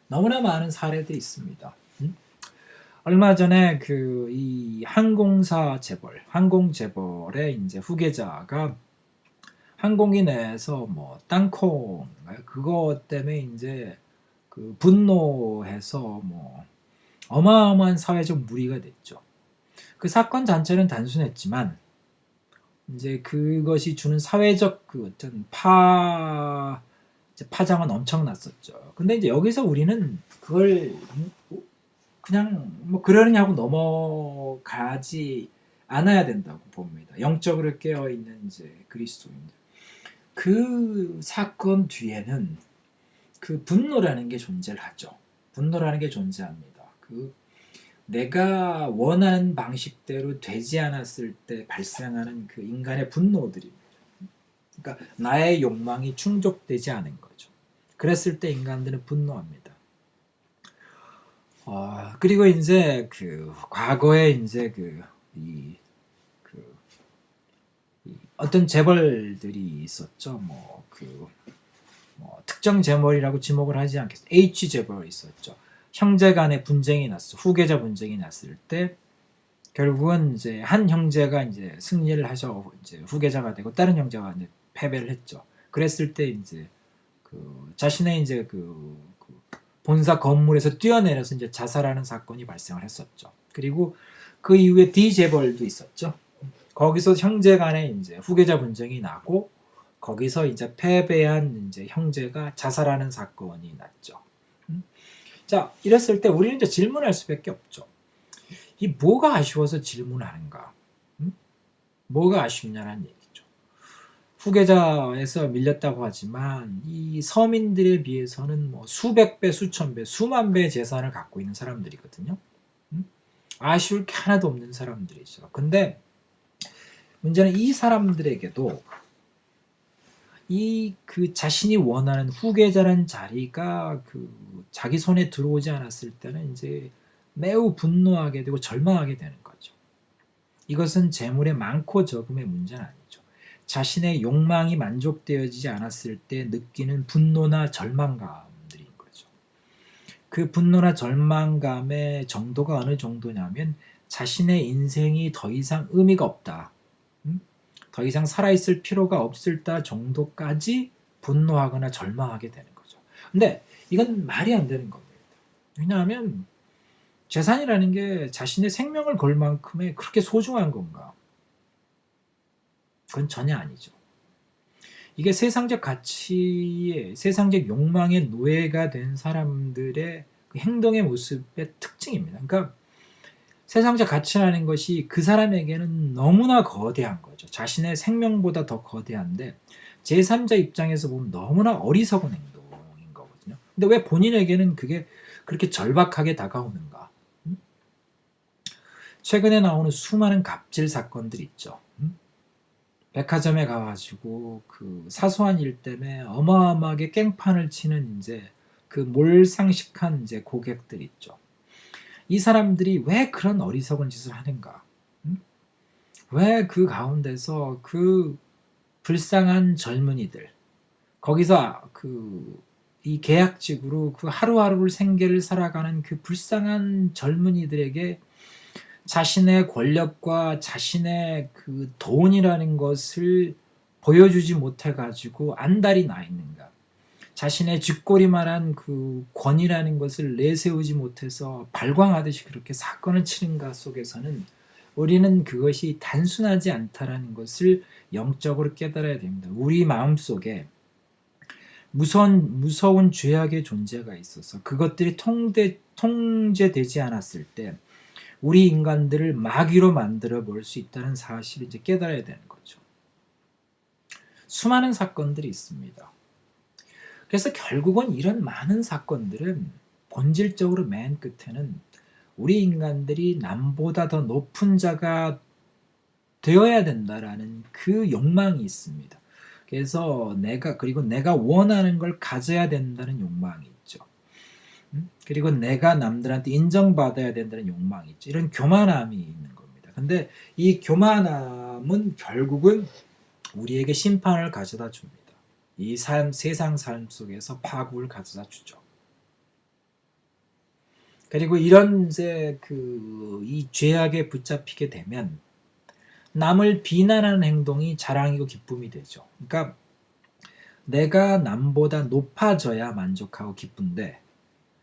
너무나 많은 사례들이 있습니다. 얼마 전에 이 항공 재벌의 이제 후계자가 항공기 내에서 뭐 땅콩 그거 때문에 이제 그 분노해서 뭐 어마어마한 사회적 물의가 됐죠. 그 사건 자체는 단순했지만 이제 그것이 주는 사회적 그 어떤 파장은 엄청났었죠. 근데 이제 여기서 우리는 그걸 그냥 뭐 그러느냐 하고 넘어가지 않아야 된다고 봅니다. 영적으로 깨어 있는 이제 그리스도인들. 그 사건 뒤에는 그 분노라는 게 존재를 하죠. 분노라는 게 존재합니다. 내가 원하는 방식대로 되지 않았을 때 발생하는 그 인간의 분노들입니다. 그러니까 나의 욕망이 충족되지 않은 거죠. 그랬을 때 인간들은 분노합니다. 그리고 이제 과거에 이제 어떤 재벌들이 있었죠. 특정 재벌이라고 지목을 하지 않겠습니다. H 재벌이 있었죠. 형제 간의 분쟁이 났어. 후계자 분쟁이 났을 때 결국은 이제 한 형제가 이제 승리를 하셔 이제 후계자가 되고 다른 형제가 이제 패배를 했죠. 그랬을 때 이제 자신의 이제 본사 건물에서 뛰어내려서 이제 자살하는 사건이 발생을 했었죠. 그리고 그 이후에 D 재벌도 있었죠. 거기서 형제 간에 이제 후계자 분쟁이 나고 거기서 이제 패배한 이제 형제가 자살하는 사건이 났죠. 자, 이랬을 때 우리는 이제 질문할 수밖에 없죠. 이 뭐가 아쉬워서 질문하는가? 뭐가 아쉽냐는 얘기죠. 후계자에서 밀렸다고 하지만 이 서민들에 비해서는 뭐 수백 배, 수천 배, 수만 배의 재산을 갖고 있는 사람들이거든요. 아쉬울 게 하나도 없는 사람들이죠. 근데 문제는 이 사람들에게도 자신이 원하는 후계자라는 자리가 자기 손에 들어오지 않았을 때는 이제 매우 분노하게 되고 절망하게 되는 거죠. 이것은 재물의 많고 적음의 문제는 아니죠. 자신의 욕망이 만족되어지지 않았을 때 느끼는 분노나 절망감들인 거죠. 그 분노나 절망감의 정도가 어느 정도냐면 자신의 인생이 더 이상 의미가 없다. 더 이상 살아있을 필요가 없을 때 정도까지 분노하거나 절망하게 되는 거죠. 근데 이건 말이 안 되는 겁니다. 왜냐하면 재산이라는 게 자신의 생명을 걸 만큼의 그렇게 소중한 건가? 그건 전혀 아니죠. 이게 세상적 가치에, 세상적 욕망의 노예가 된 사람들의 그 행동의 모습의 특징입니다. 그러니까 세상적 가치라는 것이 그 사람에게는 너무나 거대한 거죠. 자신의 생명보다 더 거대한데 제3자 입장에서 보면 너무나 어리석은 행동인 거거든요. 근데 왜 본인에게는 그게 그렇게 절박하게 다가오는가? 최근에 나오는 수많은 갑질 사건들 있죠. 백화점에 가가지고 사소한 일 때문에 어마어마하게 깽판을 치는 이제 몰상식한 이제 고객들 있죠. 이 사람들이 왜 그런 어리석은 짓을 하는가? 왜 그 가운데서 불쌍한 젊은이들, 거기서 이 계약직으로 하루하루를 생계를 살아가는 불쌍한 젊은이들에게 자신의 권력과 자신의 돈이라는 것을 보여주지 못해가지고 안달이 나 있는가? 자신의 쥐꼬리만한 권위라는 것을 내세우지 못해서 발광하듯이 그렇게 사건을 치는가 속에서는 우리는 그것이 단순하지 않다라는 것을 영적으로 깨달아야 됩니다. 우리 마음속에 무서운 죄악의 존재가 있어서 그것들이 통제되지 않았을 때 우리 인간들을 마귀로 만들어 볼 수 있다는 사실을 이제 깨달아야 되는 거죠. 수많은 사건들이 있습니다. 그래서 결국은 이런 많은 사건들은 본질적으로 맨 끝에는 우리 인간들이 남보다 더 높은 자가 되어야 된다라는 그 욕망이 있습니다. 그래서 내가 원하는 걸 가져야 된다는 욕망이 있죠. 그리고 내가 남들한테 인정받아야 된다는 욕망이 있죠. 이런 교만함이 있는 겁니다. 근데 이 교만함은 결국은 우리에게 심판을 가져다 줍니다. 이 세상 삶 속에서 파국을 가져다 주죠. 그리고 이런 이 죄악에 붙잡히게 되면 남을 비난하는 행동이 자랑이고 기쁨이 되죠. 그러니까 내가 남보다 높아져야 만족하고 기쁜데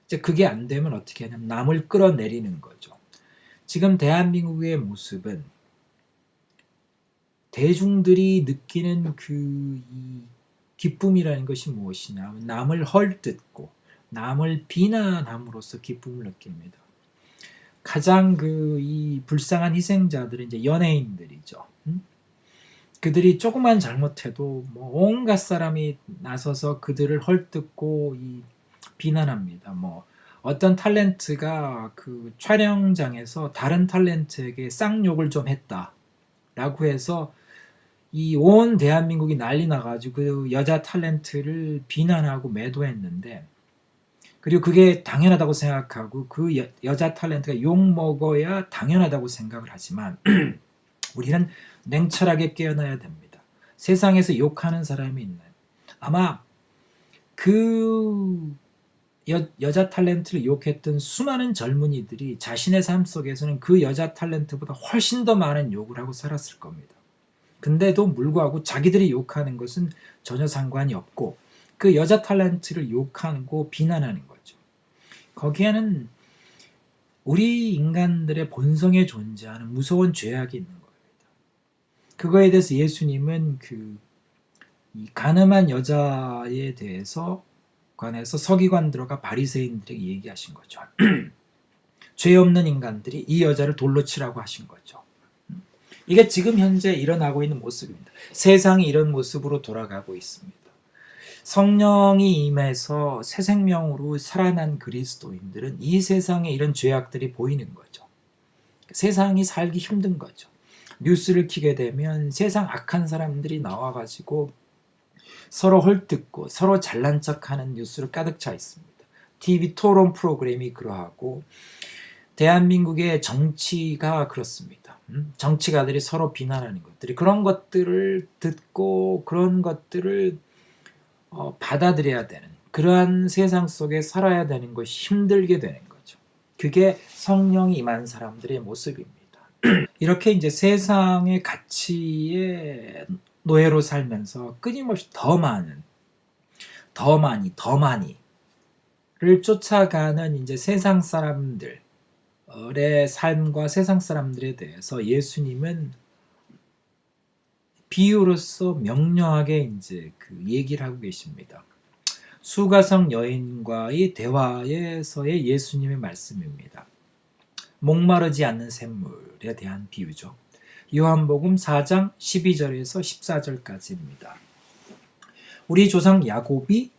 이제 그게 안 되면 어떻게 하냐면 남을 끌어내리는 거죠. 지금 대한민국의 모습은 대중들이 느끼는 이 기쁨이라는 것이 무엇이냐? 남을 헐뜯고 남을 비난함으로써 기쁨을 느낍니다. 가장 이 불쌍한 희생자들은 이제 연예인들이죠. 그들이 조금만 잘못해도 온갖 사람이 나서서 그들을 헐뜯고 비난합니다. 어떤 탤런트가 촬영장에서 다른 탤런트에게 쌍욕을 좀 했다라고 해서 이 온 대한민국이 난리 나가지고 그 여자 탤런트를 비난하고 매도했는데, 그리고 그게 당연하다고 생각하고 그 여자 탤런트가 욕 먹어야 당연하다고 생각을 하지만 우리는 냉철하게 깨어나야 됩니다. 세상에서 욕하는 사람이 있나요? 아마 그 여자 탤런트를 욕했던 수많은 젊은이들이 자신의 삶 속에서는 그 여자 탤런트보다 훨씬 더 많은 욕을 하고 살았을 겁니다. 근데도 불구하고 자기들이 욕하는 것은 전혀 상관이 없고 그 여자 탤런트를 욕하고 비난하는 거죠. 거기에는 우리 인간들의 본성에 존재하는 무서운 죄악이 있는 겁니다. 그거에 대해서 예수님은 이 간음한 여자에 대해서 관해서 서기관들과 바리새인들에게 얘기하신 거죠. 죄 없는 인간들이 이 여자를 돌로 치라고 하신 거죠. 이게 지금 현재 일어나고 있는 모습입니다. 세상이 이런 모습으로 돌아가고 있습니다. 성령이 임해서 새 생명으로 살아난 그리스도인들은 이 세상에 이런 죄악들이 보이는 거죠. 세상이 살기 힘든 거죠. 뉴스를 켜게 되면 세상 악한 사람들이 나와가지고 서로 헐뜯고 서로 잘난 척하는 뉴스로 가득 차 있습니다. TV 토론 프로그램이 그러하고 대한민국의 정치가 그렇습니다. 정치가들이 서로 비난하는 것들이 그런 것들을 듣고 그런 것들을 받아들여야 되는 그러한 세상 속에 살아야 되는 것이 힘들게 되는 거죠. 그게 성령이 임한 사람들의 모습입니다. 이렇게 이제 세상의 가치의 노예로 살면서 끊임없이 더 많이를 쫓아가는 이제 세상 사람들의 삶과 세상 사람들에 대해서 예수님은 비유로서 명료하게 이제 얘기를 하고 계십니다. 수가성 여인과의 대화에서의 예수님의 말씀입니다. 목마르지 않는 샘물에 대한 비유죠. 요한복음 4장 12절에서 14절까지입니다. 우리 조상 야곱이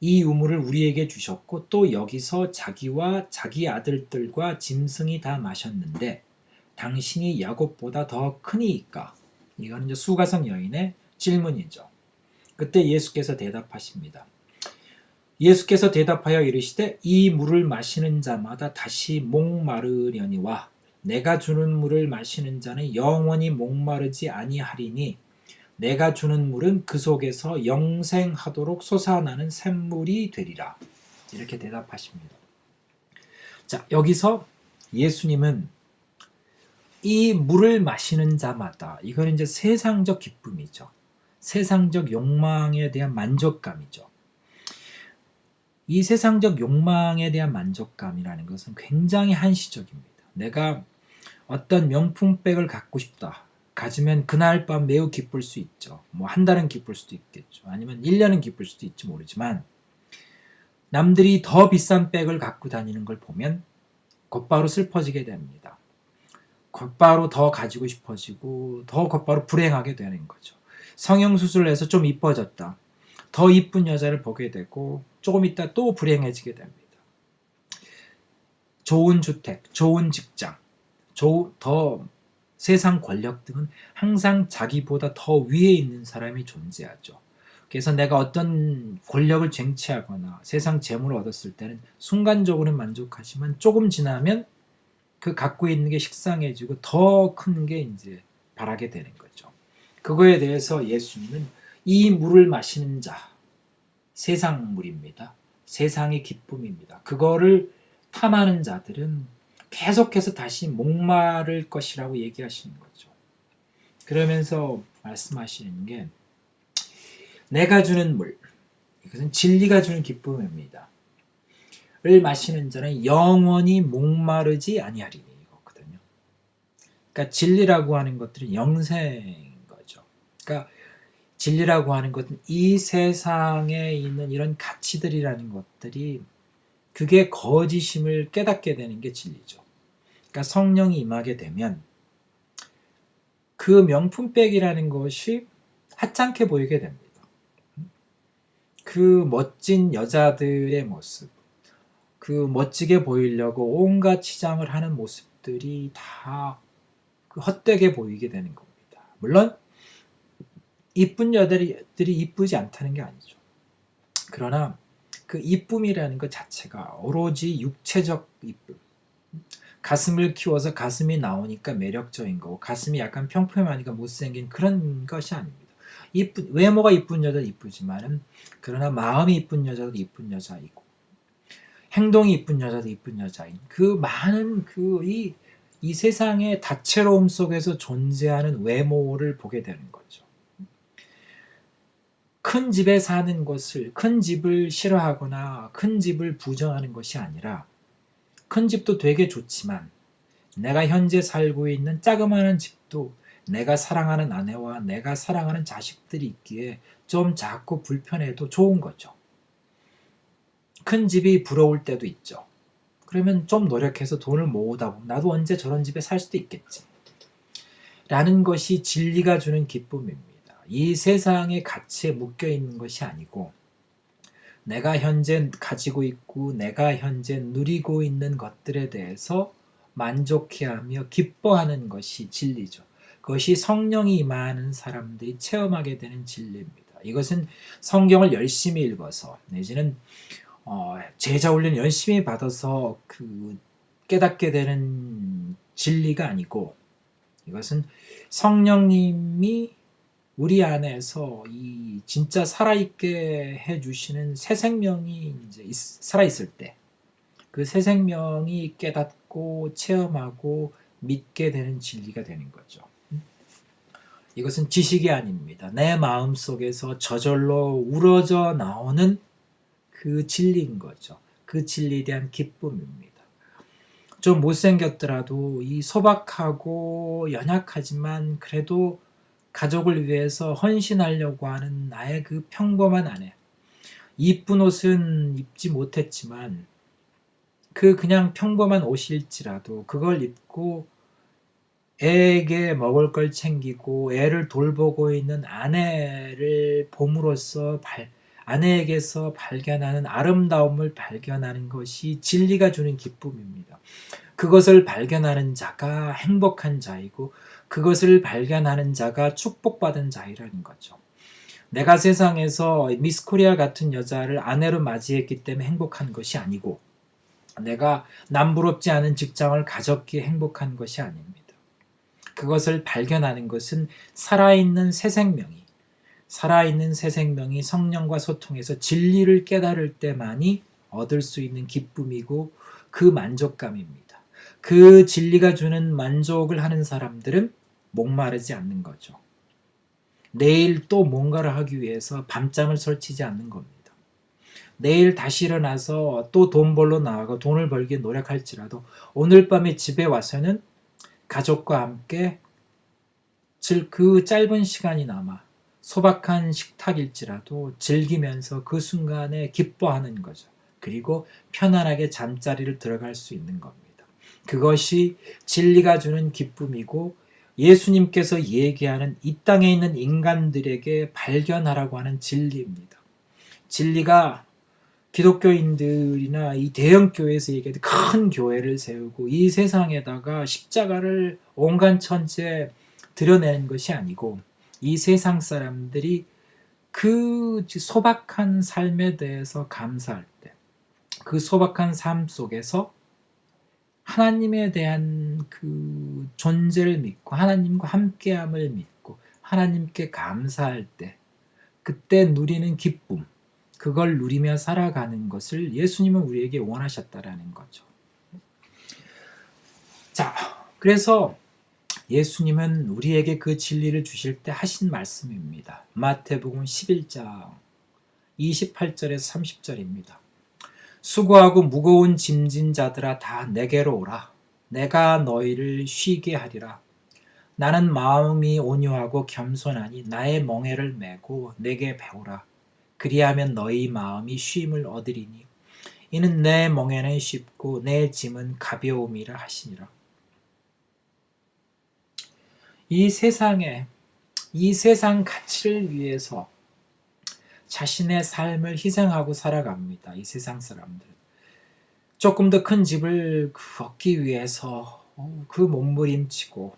이 우물을 우리에게 주셨고 또 여기서 자기와 자기 아들들과 짐승이 다 마셨는데 당신이 야곱보다 더 크니이까? 이거는 이제 수가성 여인의 질문이죠. 그때 예수께서 대답하십니다. 예수께서 대답하여 이르시되 이 물을 마시는 자마다 다시 목마르려니와 내가 주는 물을 마시는 자는 영원히 목마르지 아니하리니 내가 주는 물은 그 속에서 영생하도록 솟아나는 샘물이 되리라. 이렇게 대답하십니다. 자, 여기서 예수님은 이 물을 마시는 자마다 이건 이제 세상적 기쁨이죠. 세상적 욕망에 대한 만족감이죠. 이 세상적 욕망에 대한 만족감이라는 것은 굉장히 한시적입니다. 내가 어떤 명품백을 갖고 싶다. 가지면 그날 밤 매우 기쁠 수 있죠. 뭐 한 달은 기쁠 수도 있겠죠. 아니면 1년은 기쁠 수도 있지 모르지만 남들이 더 비싼 백을 갖고 다니는 걸 보면 곧바로 슬퍼지게 됩니다. 곧바로 더 가지고 싶어지고 더 곧바로 불행하게 되는 거죠. 성형수술을 해서 좀 이뻐졌다. 더 이쁜 여자를 보게 되고 조금 있다 또 불행해지게 됩니다. 좋은 주택, 좋은 직장, 더 세상 권력 등은 항상 자기보다 더 위에 있는 사람이 존재하죠. 그래서 내가 어떤 권력을 쟁취하거나 세상 재물을 얻었을 때는 순간적으로는 만족하지만 조금 지나면 그 갖고 있는 게 식상해지고 더 큰 게 이제 바라게 되는 거죠. 그거에 대해서 예수님은 이 물을 마시는 자, 세상 물입니다. 세상의 기쁨입니다. 그거를 탐하는 자들은 계속해서 다시 목마를 것이라고 얘기하시는 거죠. 그러면서 말씀하시는 게 내가 주는 물, 이것은 진리가 주는 기쁨입니다. 를 마시는 자는 영원히 목마르지 아니하리니 이거거든요. 그러니까 진리라고 하는 것들은 영생인 거죠. 그러니까 진리라고 하는 것은 이 세상에 있는 이런 가치들이라는 것들이 그게 거짓임을 깨닫게 되는 게 진리죠. 그러니까 성령이 임하게 되면 그 명품백이라는 것이 하찮게 보이게 됩니다. 그 멋진 여자들의 모습, 그 멋지게 보이려고 온갖 치장을 하는 모습들이 다 헛되게 보이게 되는 겁니다. 물론 이쁜 여자들이 이쁘지 않다는 게 아니죠. 그러나 그 이쁨이라는 것 자체가 오로지 육체적 이쁨, 가슴을 키워서 가슴이 나오니까 매력적인 거고 가슴이 약간 평평하니까 못생긴 그런 것이 아닙니다. 외모가 이쁜 여자도 이쁘지만은 그러나 마음이 이쁜 여자도 이쁜 여자이고 행동이 이쁜 여자도 이쁜 여자인 그 많은 이 세상의 다채로움 속에서 존재하는 외모를 보게 되는 거죠. 큰 집에 사는 것을 큰 집을 싫어하거나 큰 집을 부정하는 것이 아니라 큰 집도 되게 좋지만 내가 현재 살고 있는 자그마한 집도 내가 사랑하는 아내와 내가 사랑하는 자식들이 있기에 좀 작고 불편해도 좋은 거죠. 큰 집이 부러울 때도 있죠. 그러면 좀 노력해서 돈을 모으다 보면 나도 언제 저런 집에 살 수도 있겠지. 라는 것이 진리가 주는 기쁨입니다. 이 세상의 가치에 묶여 있는 것이 아니고 내가 현재 가지고 있고 내가 현재 누리고 있는 것들에 대해서 만족해하며 기뻐하는 것이 진리죠. 그것이 성령이 임하는 사람들이 체험하게 되는 진리입니다. 이것은 성경을 열심히 읽어서 내지는 제자 훈련 열심히 받아서 깨닫게 되는 진리가 아니고 이것은 성령님이 우리 안에서 이 진짜 살아있게 해주시는 새 생명이 이제 살아있을 때 그 새 생명이 깨닫고 체험하고 믿게 되는 진리가 되는 거죠. 이것은 지식이 아닙니다. 내 마음 속에서 저절로 우러져 나오는 그 진리인 거죠. 그 진리에 대한 기쁨입니다. 좀 못생겼더라도 이 소박하고 연약하지만 그래도 가족을 위해서 헌신하려고 하는 나의 그 평범한 아내. 이쁜 옷은 입지 못했지만 그냥 평범한 옷일지라도 그걸 입고 애에게 먹을 걸 챙기고 애를 돌보고 있는 아내를 봄으로써 아내에게서 발견하는 아름다움을 발견하는 것이 진리가 주는 기쁨입니다. 그것을 발견하는 자가 행복한 자이고 그것을 발견하는 자가 축복받은 자이라는 거죠. 내가 세상에서 미스 코리아 같은 여자를 아내로 맞이했기 때문에 행복한 것이 아니고 내가 남부럽지 않은 직장을 가졌기에 행복한 것이 아닙니다. 그것을 발견하는 것은 살아있는 새 생명이 성령과 소통해서 진리를 깨달을 때만이 얻을 수 있는 기쁨이고 그 만족감입니다. 그 진리가 주는 만족을 하는 사람들은 목마르지 않는 거죠. 내일 또 뭔가를 하기 위해서 밤잠을 설치지 않는 겁니다. 내일 다시 일어나서 또 돈 벌러 나가고 돈을 벌기 노력할지라도 오늘 밤에 집에 와서는 가족과 함께 그 짧은 시간이나마 소박한 식탁일지라도 즐기면서 그 순간에 기뻐하는 거죠. 그리고 편안하게 잠자리를 들어갈 수 있는 겁니다. 그것이 진리가 주는 기쁨이고 예수님께서 얘기하는 이 땅에 있는 인간들에게 발견하라고 하는 진리입니다. 진리가 기독교인들이나 이 대형 교회에서 얘기하는 큰 교회를 세우고 이 세상에다가 십자가를 온갖천지에 드러내는 것이 아니고 이 세상 사람들이 그 소박한 삶에 대해서 감사할 때 그 소박한 삶 속에서 하나님에 대한 그 존재를 믿고 하나님과 함께함을 믿고 하나님께 감사할 때 그때 누리는 기쁨 그걸 누리며 살아가는 것을 예수님은 우리에게 원하셨다라는 거죠. 자, 그래서 예수님은 우리에게 그 진리를 주실 때 하신 말씀입니다. 마태복음 11장 28절에서 30절입니다. 수고하고 무거운 짐진 자들아 다 내게로 오라. 내가 너희를 쉬게 하리라. 나는 마음이 온유하고 겸손하니 나의 멍에를 메고 내게 배우라. 그리하면 너희 마음이 쉼을 얻으리니 이는 내 멍에는 쉽고 내 짐은 가벼움이라 하시니라. 이 세상 가치를 위해서 자신의 삶을 희생하고 살아갑니다. 이 세상 사람들은. 조금 더 큰 집을 얻기 위해서 그 몸부림치고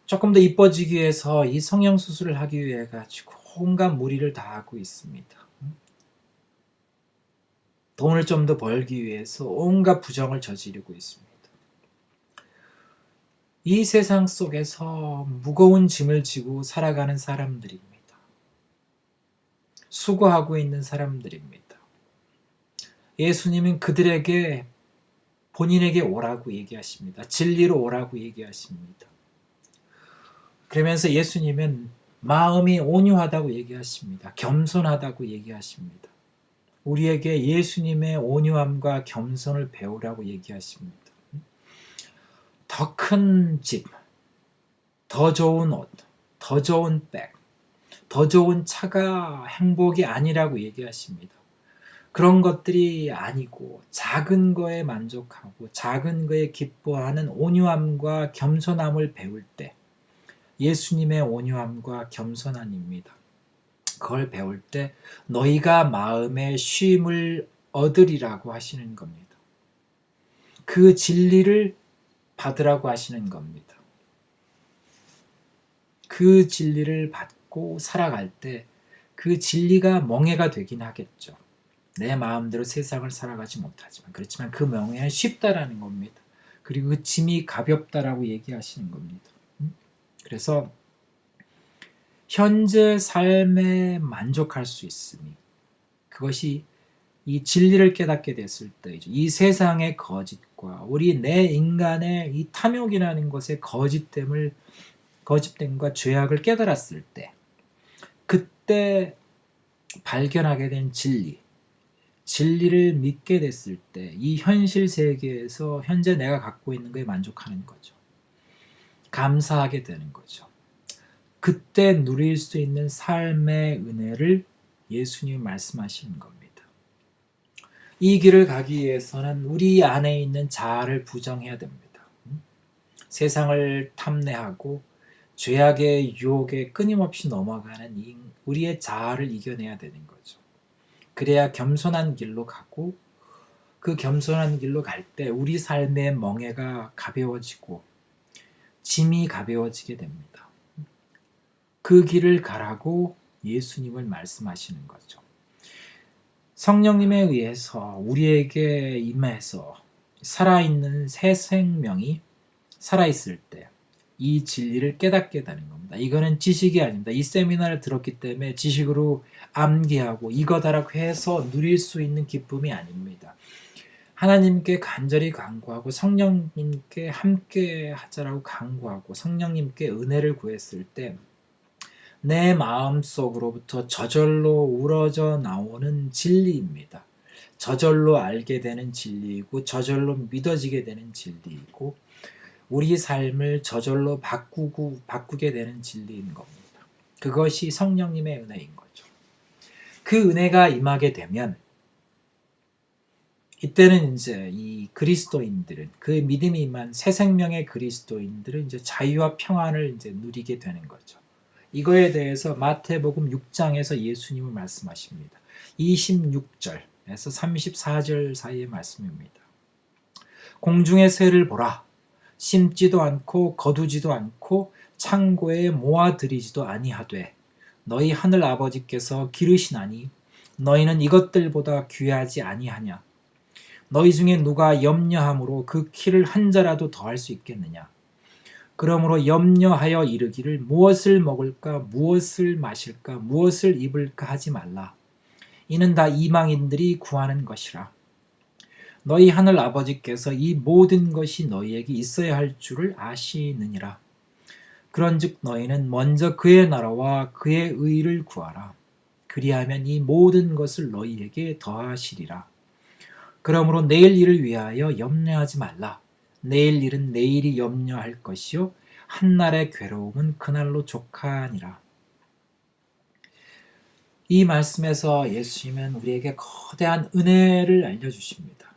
조금 더 이뻐지기 위해서 이 성형수술을 하기 위해 가지고 온갖 무리를 다하고 있습니다. 돈을 좀 더 벌기 위해서 온갖 부정을 저지르고 있습니다. 이 세상 속에서 무거운 짐을 지고 살아가는 사람들입니다. 수고하고 있는 사람들입니다. 예수님은 그들에게 본인에게 오라고 얘기하십니다. 진리로 오라고 얘기하십니다. 그러면서 예수님은 마음이 온유하다고 얘기하십니다. 겸손하다고 얘기하십니다. 우리에게 예수님의 온유함과 겸손을 배우라고 얘기하십니다. 더 큰 집, 더 좋은 옷, 더 좋은 백, 더 좋은 차가 행복이 아니라고 얘기하십니다. 그런 것들이 아니고 작은 거에 만족하고 작은 거에 기뻐하는 온유함과 겸손함을 배울 때, 예수님의 온유함과 겸손함입니다. 그걸 배울 때 너희가 마음의 쉼을 얻으리라고 하시는 겁니다. 그 진리를 받으라고 하시는 겁니다. 그 진리를 받고 살아갈 때 그 진리가 멍해가 되긴 하겠죠. 내 마음대로 세상을 살아가지 못하지만, 그렇지만 그 멍해는 쉽다라는 겁니다. 그리고 그 짐이 가볍다라고 얘기하시는 겁니다. 그래서 현재 삶에 만족할 수 있으니, 그것이 이 진리를 깨닫게 됐을 때이죠. 이 세상의 거짓과 우리 내 인간의 이 탐욕이라는 것의 거짓됨과 죄악을 깨달았을 때, 그때 발견하게 된 진리를 믿게 됐을 때, 이 현실 세계에서 현재 내가 갖고 있는 것에 만족하는 거죠. 감사하게 되는 거죠. 그때 누릴 수 있는 삶의 은혜를 예수님이 말씀하시는 겁니다. 이 길을 가기 위해서는 우리 안에 있는 자아를 부정해야 됩니다. 세상을 탐내하고 죄악의 유혹에 끊임없이 넘어가는 우리의 자아를 이겨내야 되는 거죠. 그래야 겸손한 길로 가고, 그 겸손한 길로 갈 때 우리 삶의 멍에가 가벼워지고 짐이 가벼워지게 됩니다. 그 길을 가라고 예수님을 말씀하시는 거죠. 성령님에 의해서 우리에게 임해서 살아있는 새 생명이 살아있을 때 이 진리를 깨닫게 되는 겁니다. 이거는 지식이 아닙니다. 이 세미나를 들었기 때문에 지식으로 암기하고 이거다라고 해서 누릴 수 있는 기쁨이 아닙니다. 하나님께 간절히 간구하고 성령님께 함께 하자라고 간구하고 성령님께 은혜를 구했을 때 내 마음속으로부터 저절로 우러져 나오는 진리입니다. 저절로 알게 되는 진리이고 저절로 믿어지게 되는 진리이고 우리 삶을 저절로 바꾸게 되는 진리인 겁니다. 그것이 성령님의 은혜인 거죠. 그 은혜가 임하게 되면 이때는 이제 이 그리스도인들은, 그 믿음이 임한 새 생명의 그리스도인들은 이제 자유와 평안을 이제 누리게 되는 거죠. 이거에 대해서 마태복음 6장에서 예수님은 말씀하십니다. 26절에서 34절 사이의 말씀입니다. 공중의 새를 보라. 심지도 않고 거두지도 않고 창고에 모아들이지도 아니하되 너희 하늘 아버지께서 기르시나니 너희는 이것들보다 귀하지 아니하냐. 너희 중에 누가 염려함으로 그 키를 한 자라도 더할 수 있겠느냐. 그러므로 염려하여 이르기를 무엇을 먹을까 무엇을 마실까 무엇을 입을까 하지 말라. 이는 다 이방인들이 구하는 것이라. 너희 하늘 아버지께서 이 모든 것이 너희에게 있어야 할 줄을 아시느니라. 그런즉 너희는 먼저 그의 나라와 그의 의를 구하라. 그리하면 이 모든 것을 너희에게 더하시리라. 그러므로 내일 일을 위하여 염려하지 말라. 내일 일은 내일이 염려할 것이요 한날의 괴로움은 그날로 족하니라. 이 말씀에서 예수님은 우리에게 거대한 은혜를 알려주십니다.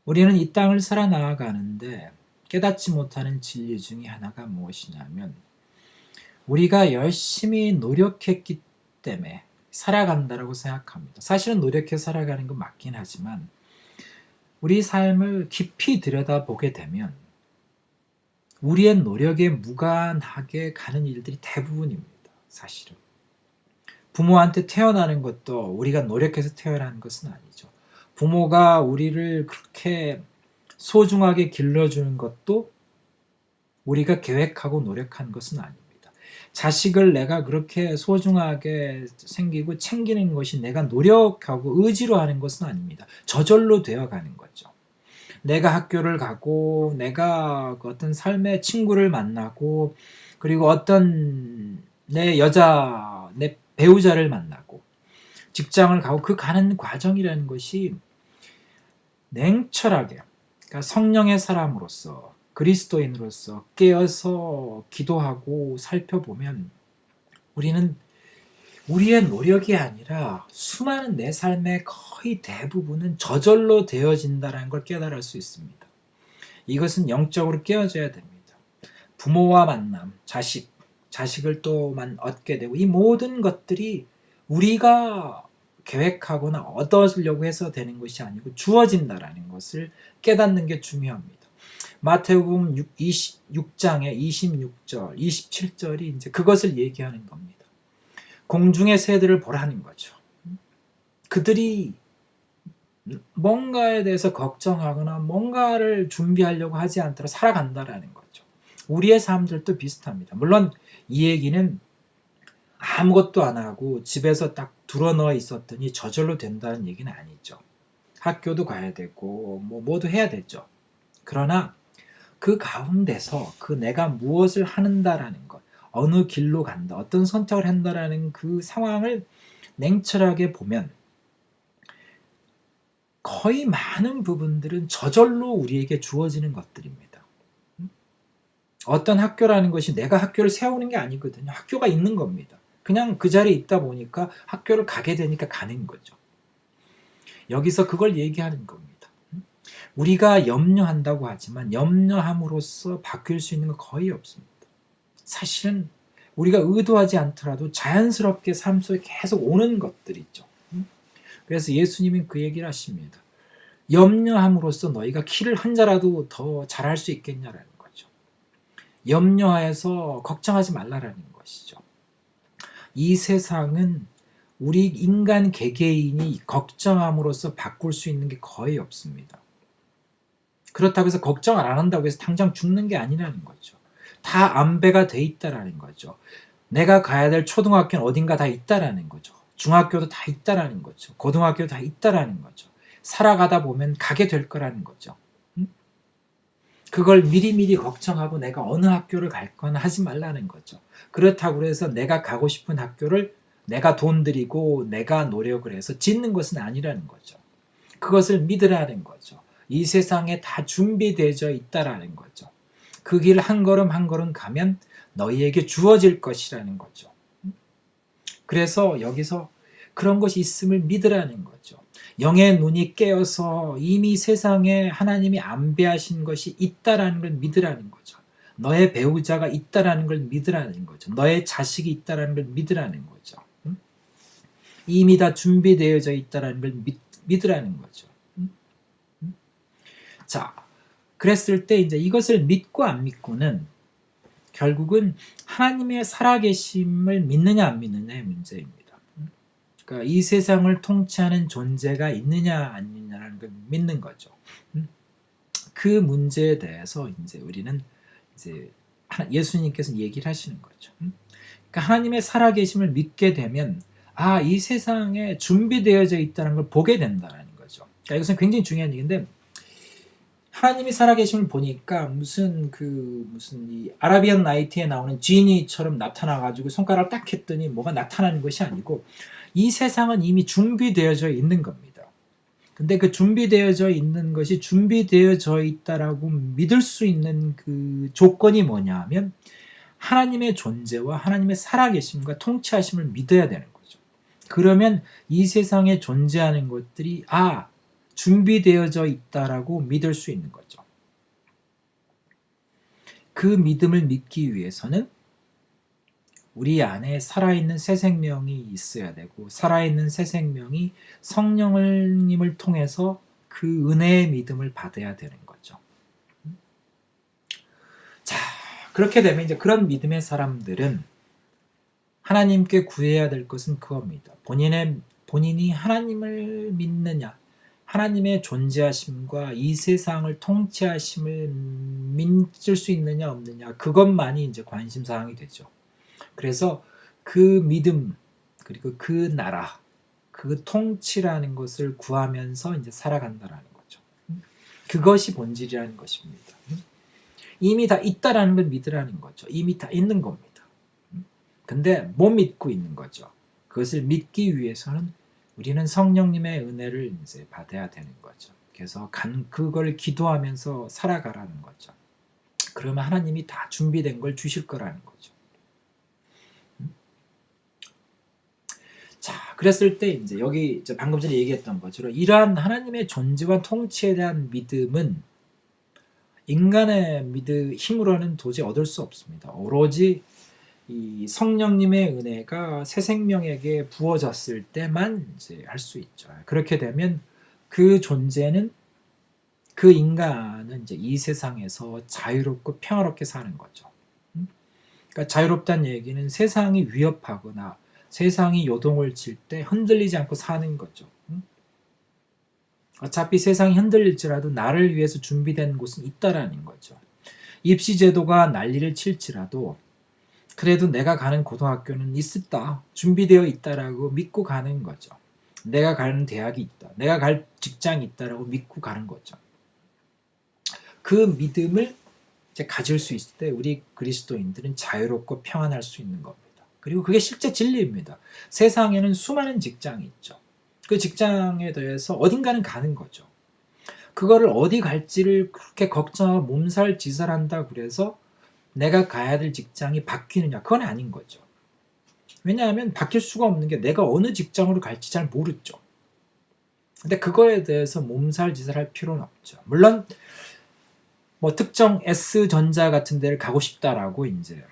우리는 이 땅을 살아나가는데 깨닫지 못하는 진리 중에 하나가 무엇이냐면, 우리가 열심히 노력했기 때문에 살아간다라고 생각합니다. 사실은 노력해 살아가는 건 맞긴 하지만 우리 삶을 깊이 들여다보게 되면 우리의 노력에 무관하게 가는 일들이 대부분입니다. 사실은 부모한테 태어나는 것도 우리가 노력해서 태어나는 것은 아니죠. 부모가 우리를 그렇게 소중하게 길러주는 것도 우리가 계획하고 노력한 것은 아닙니다. 자식을 내가 그렇게 소중하게 생기고 챙기는 것이 내가 노력하고 의지로 하는 것은 아닙니다. 저절로 되어가는 거죠. 내가 학교를 가고 내가 어떤 삶의 친구를 만나고 그리고 어떤 내 배우자를 만나고 직장을 가고 그 가는 과정이라는 것이 냉철하게 그러니까 성령의 사람으로서 그리스도인으로서 깨어서 기도하고 살펴보면 우리는 우리의 노력이 아니라 수많은 내 삶의 거의 대부분은 저절로 되어진다는 걸 깨달을 수 있습니다. 이것은 영적으로 깨어져야 됩니다. 부모와 만남, 자식을 또 얻게 되고 이 모든 것들이 우리가 계획하거나 얻으려고 해서 되는 것이 아니고 주어진다라는 것을 깨닫는 게 중요합니다. 마태복음 26장의 26절, 27절이 이제 그것을 얘기하는 겁니다. 공중의 새들을 보라는 거죠. 그들이 뭔가에 대해서 걱정하거나 뭔가를 준비하려고 하지 않도록 살아간다라는 거죠. 우리의 삶들도 비슷합니다. 물론 이 얘기는 아무것도 안 하고 집에서 딱 드러누워 있었더니 저절로 된다는 얘기는 아니죠. 학교도 가야 되고 뭐도 해야 되죠. 그러나 그 가운데서 그 내가 무엇을 하는다라는 것, 어느 길로 간다, 어떤 선택을 한다라는 그 상황을 냉철하게 보면 거의 많은 부분들은 저절로 우리에게 주어지는 것들입니다. 어떤 학교라는 것이 내가 학교를 세우는 게 아니거든요. 학교가 있는 겁니다. 그냥 그 자리에 있다 보니까 학교를 가게 되니까 가는 거죠. 여기서 그걸 얘기하는 겁니다. 우리가 염려한다고 하지만 염려함으로써 바뀔 수 있는 건 거의 없습니다. 사실은 우리가 의도하지 않더라도 자연스럽게 삶 속에 계속 오는 것들이 있죠. 그래서 예수님은 그 얘기를 하십니다. 염려함으로써 너희가 키를 한 자라도 더 잘할 수 있겠냐라는 거죠. 염려하여서 걱정하지 말라라는 것이죠. 이 세상은 우리 인간 개개인이 걱정함으로써 바꿀 수 있는 게 거의 없습니다. 그렇다고 해서 걱정을 안 한다고 해서 당장 죽는 게 아니라는 거죠. 다 안배가 돼 있다라는 거죠. 내가 가야 될 초등학교는 어딘가 다 있다라는 거죠. 중학교도 다 있다라는 거죠. 고등학교도 다 있다라는 거죠. 살아가다 보면 가게 될 거라는 거죠. 그걸 미리미리 걱정하고 내가 어느 학교를 갈 거나 하지 말라는 거죠. 그렇다고 해서 내가 가고 싶은 학교를 내가 돈 들이고 내가 노력을 해서 짓는 것은 아니라는 거죠. 그것을 믿으라는 거죠. 이 세상에 다 준비되어 있다라는 거죠. 그 길 한 걸음 한 걸음 가면 너희에게 주어질 것이라는 거죠. 그래서 여기서 그런 것이 있음을 믿으라는 거죠. 영의 눈이 깨어서 이미 세상에 하나님이 안배하신 것이 있다라는 걸 믿으라는 거죠. 너의 배우자가 있다라는 걸 믿으라는 거죠. 너의 자식이 있다라는 걸 믿으라는 거죠. 이미 다 준비되어져 있다라는 걸 믿으라는 거죠. 자, 그랬을 때 이제 이것을 믿고 안 믿고는 결국은 하나님의 살아계심을 믿느냐 안 믿느냐의 문제입니다. 그러니까 이 세상을 통치하는 존재가 있느냐 안 있느냐라는 걸 믿는 거죠. 그 문제에 대해서 이제 우리는 이제 예수님께서 얘기를 하시는 거죠. 그러니까 하나님의 살아계심을 믿게 되면 이 세상에 준비되어져 있다는 걸 보게 된다는 거죠. 그러니까 이것은 굉장히 중요한 얘기인데 하나님이 살아계심을 보니까 무슨 이 아라비안 나이트에 나오는 지니처럼 나타나가지고 손가락을 딱 했더니 뭐가 나타나는 것이 아니고 이 세상은 이미 준비되어져 있는 겁니다. 근데 그 준비되어져 있는 것이 준비되어져 있다라고 믿을 수 있는 그 조건이 뭐냐 하면 하나님의 존재와 하나님의 살아계심과 통치하심을 믿어야 되는 거죠. 그러면 이 세상에 존재하는 것들이 준비되어져 있다라고 믿을 수 있는 거죠. 그 믿음을 믿기 위해서는 우리 안에 살아있는 새 생명이 있어야 되고 살아있는 새 생명이 성령님을 통해서 그 은혜의 믿음을 받아야 되는 거죠. 자, 그렇게 되면 이제 그런 믿음의 사람들은 하나님께 구해야 될 것은 그겁니다. 본인이 하나님을 믿느냐, 하나님의 존재하심과 이 세상을 통치하심을 믿을 수 있느냐 없느냐, 그것만이 이제 관심 사항이 되죠. 그래서 그 믿음, 그리고 그 나라, 그 통치라는 것을 구하면서 이제 살아간다라는 거죠. 그것이 본질이라는 것입니다. 이미 다 있다라는 걸 믿으라는 거죠. 이미 다 있는 겁니다. 근데 못 믿고 있는 거죠. 그것을 믿기 위해서는 우리는 성령님의 은혜를 이제 받아야 되는 거죠. 그래서 그걸 기도하면서 살아가라는 거죠. 그러면 하나님이 다 준비된 걸 주실 거라는 거죠. 자, 그랬을 때 이제 여기 이제 방금 전에 얘기했던 것처럼 이러한 하나님의 존재와 통치에 대한 믿음은 인간의 힘으로는 도저히 얻을 수 없습니다. 오로지 이 성령님의 은혜가 새 생명에게 부어졌을 때만 이제 할 수 있죠. 그렇게 되면 그 존재는, 그 인간은 이제 이 세상에서 자유롭고 평화롭게 사는 거죠. 그러니까 자유롭다는 얘기는 세상이 위협하거나 세상이 요동을 칠 때 흔들리지 않고 사는 거죠. 어차피 세상이 흔들릴지라도 나를 위해서 준비된 곳은 있다라는 거죠. 입시제도가 난리를 칠지라도 그래도 내가 가는 고등학교는 있다, 준비되어 있다라고 믿고 가는 거죠. 내가 가는 대학이 있다, 내가 갈 직장이 있다라고 믿고 가는 거죠. 그 믿음을 이제 가질 수 있을 때 우리 그리스도인들은 자유롭고 평안할 수 있는 겁니다. 그리고 그게 실제 진리입니다. 세상에는 수많은 직장이 있죠. 그 직장에 대해서 어딘가는 가는 거죠. 그거를 어디 갈지를 그렇게 걱정하고 몸살지살한다고 그래서 내가 가야 될 직장이 바뀌느냐, 그건 아닌 거죠. 왜냐하면 바뀔 수가 없는 게 내가 어느 직장으로 갈지 잘 모르죠. 근데 그거에 대해서 몸살지살할 필요는 없죠. 물론 뭐 특정 S전자 같은 데를 가고 싶다라고 이제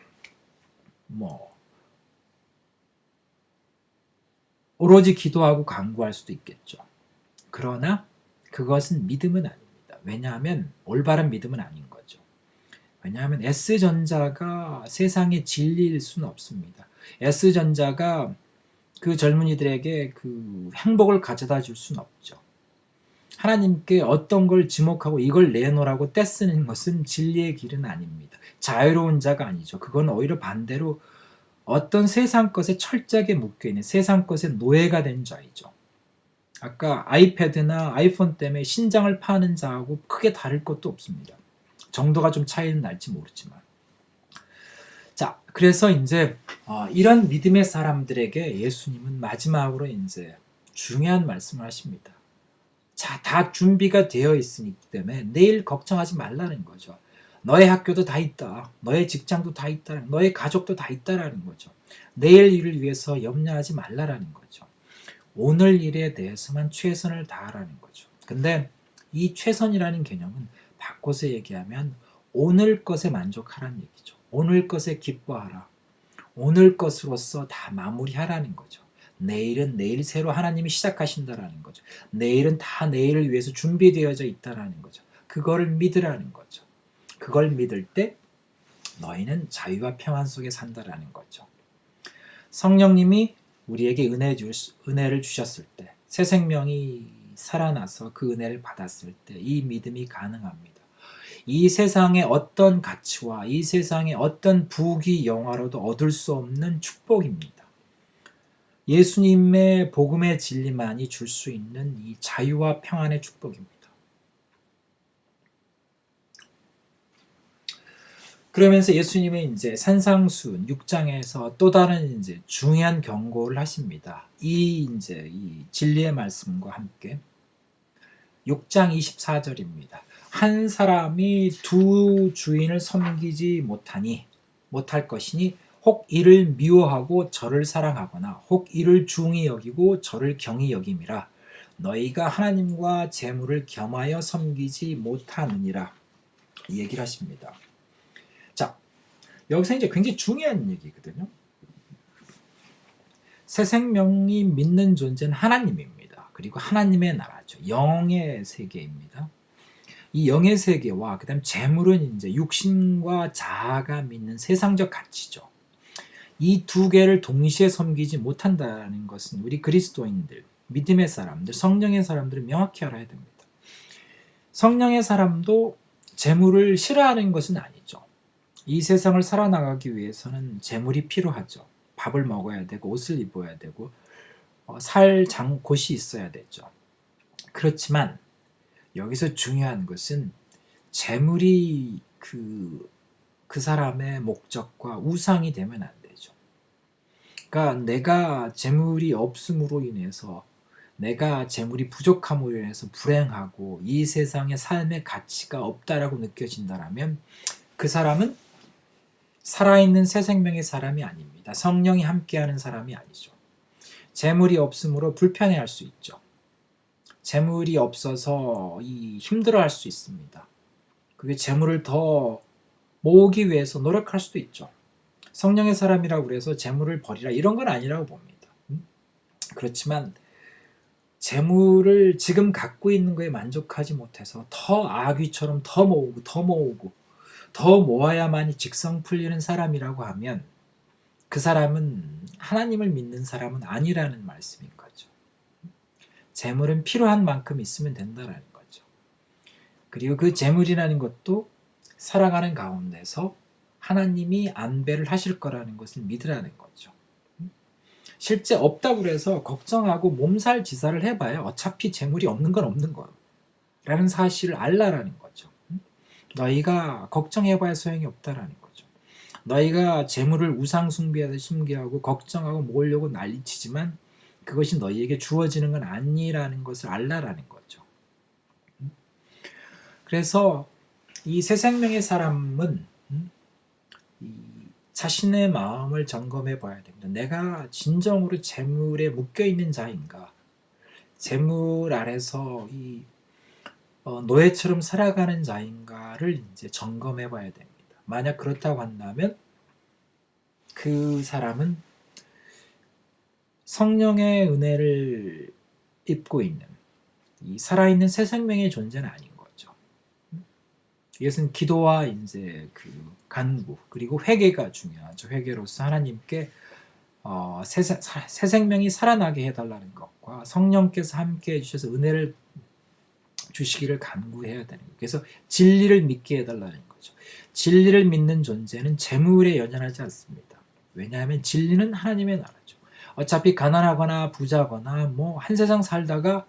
뭐 오로지 기도하고 간구할 수도 있겠죠. 그러나 그것은 믿음은 아닙니다. 왜냐하면 올바른 믿음은 아닌 거죠. 왜냐하면 S전자가 세상의 진리일 수는 없습니다. S전자가 그 젊은이들에게 그 행복을 가져다 줄 수는 없죠. 하나님께 어떤 걸 지목하고 이걸 내놓으라고 떼쓰는 것은 진리의 길은 아닙니다. 자유로운 자가 아니죠. 그건 오히려 반대로 어떤 세상 것에 철저하게 묶여있는 세상 것에 노예가 된 자이죠. 아까 아이패드나 아이폰 때문에 신장을 파는 자하고 크게 다를 것도 없습니다. 정도가 좀 차이는 날지 모르지만. 자, 그래서 이제 이런 믿음의 사람들에게 예수님은 마지막으로 이제 중요한 말씀을 하십니다. 자, 다 준비가 되어 있으기 때문에 내일 걱정하지 말라는 거죠. 너의 학교도 다 있다. 너의 직장도 다 있다. 너의 가족도 다 있다라는 거죠. 내일 일을 위해서 염려하지 말라라는 거죠. 오늘 일에 대해서만 최선을 다하라는 거죠. 근데 이 최선이라는 개념은 바꿔서 얘기하면 오늘 것에 만족하라는 얘기죠. 오늘 것에 기뻐하라. 오늘 것으로서 다 마무리하라는 거죠. 내일은 내일 새로 하나님이 시작하신다라는 거죠. 내일은 다 내일을 위해서 준비되어져 있다라는 거죠. 그거를 믿으라는 거죠. 그걸 믿을 때 너희는 자유와 평안 속에 산다라는 거죠. 성령님이 우리에게 은혜를 주셨을 때, 새 생명이 살아나서 그 은혜를 받았을 때 이 믿음이 가능합니다. 이 세상의 어떤 가치와 이 세상의 어떤 부귀 영화로도 얻을 수 없는 축복입니다. 예수님의 복음의 진리만이 줄 수 있는 이 자유와 평안의 축복입니다. 그러면서 예수님은 이제 산상수훈 6장에서 또 다른 이제 중요한 경고를 하십니다. 이 진리의 말씀과 함께 6장 24절입니다. 한 사람이 두 주인을 섬기지 못할 것이니 혹 이를 미워하고 저를 사랑하거나 혹 이를 중히 여기고 저를 경히 여김이라. 너희가 하나님과 재물을 겸하여 섬기지 못하느니라. 이 얘기를 하십니다. 자, 여기서 이제 굉장히 중요한 얘기거든요. 새 생명이 믿는 존재는 하나님입니다. 그리고 하나님의 나라죠. 영의 세계입니다. 이 영의 세계와 그다음 재물은 이제 육신과 자아가 믿는 세상적 가치죠. 이 두 개를 동시에 섬기지 못한다는 것은 우리 그리스도인들, 믿음의 사람들, 성령의 사람들은 명확히 알아야 됩니다. 성령의 사람도 재물을 싫어하는 것은 아니죠. 이 세상을 살아나가기 위해서는 재물이 필요하죠. 밥을 먹어야 되고 옷을 입어야 되고 살 곳이 있어야 되죠. 그렇지만 여기서 중요한 것은 재물이 그 사람의 목적과 우상이 되면 안 되죠. 그러니까 내가 재물이 없음으로 인해서, 내가 재물이 부족함으로 인해서 불행하고 이 세상의 삶의 가치가 없다라고 느껴진다라면 그 사람은 살아있는 새 생명의 사람이 아닙니다. 성령이 함께하는 사람이 아니죠. 재물이 없으므로 불편해할 수 있죠. 재물이 없어서 힘들어할 수 있습니다. 그게 재물을 더 모으기 위해서 노력할 수도 있죠. 성령의 사람이라고 그래서 재물을 버리라 이런 건 아니라고 봅니다. 그렇지만 재물을 지금 갖고 있는 거에 만족하지 못해서 더 아귀처럼 더 모으고 더 모아야만이 직성 풀리는 사람이라고 하면 그 사람은 하나님을 믿는 사람은 아니라는 말씀인 거죠. 재물은 필요한 만큼 있으면 된다는 거죠. 그리고 그 재물이라는 것도 살아가는 가운데서 하나님이 안배를 하실 거라는 것을 믿으라는 거죠. 실제 없다고 해서 걱정하고 몸살지사를 해봐야 어차피 재물이 없는 건 없는 거라는 사실을 알라라는 거죠. 너희가 걱정해봐야 소용이 없다라는 거죠. 너희가 재물을 우상 숭배하듯이 숭배하고 걱정하고 모으려고 난리치지만 그것이 너희에게 주어지는 건 아니라는 것을 알라라는 거죠. 그래서 이 새 생명의 사람은 자신의 마음을 점검해 봐야 됩니다. 내가 진정으로 재물에 묶여 있는 자인가? 재물 아래서 노예처럼 살아가는 자인가를 이제 점검해 봐야 됩니다. 만약 그렇다고 한다면 그 사람은 성령의 은혜를 입고 있는 이 살아있는 새 생명의 존재는 아닌 거죠. 이것은 기도와 이제 간구 그리고 회개가 중요하죠. 회개로서 하나님께 새 생명이 살아나게 해달라는 것과 성령께서 함께 해주셔서 은혜를 주시기를 간구해야 되는 거예요. 그래서 진리를 믿게 해달라는 거죠. 진리를 믿는 존재는 재물에 연연하지 않습니다. 왜냐하면 진리는 하나님의 나라죠. 어차피 가난하거나 부자거나 한 세상 살다가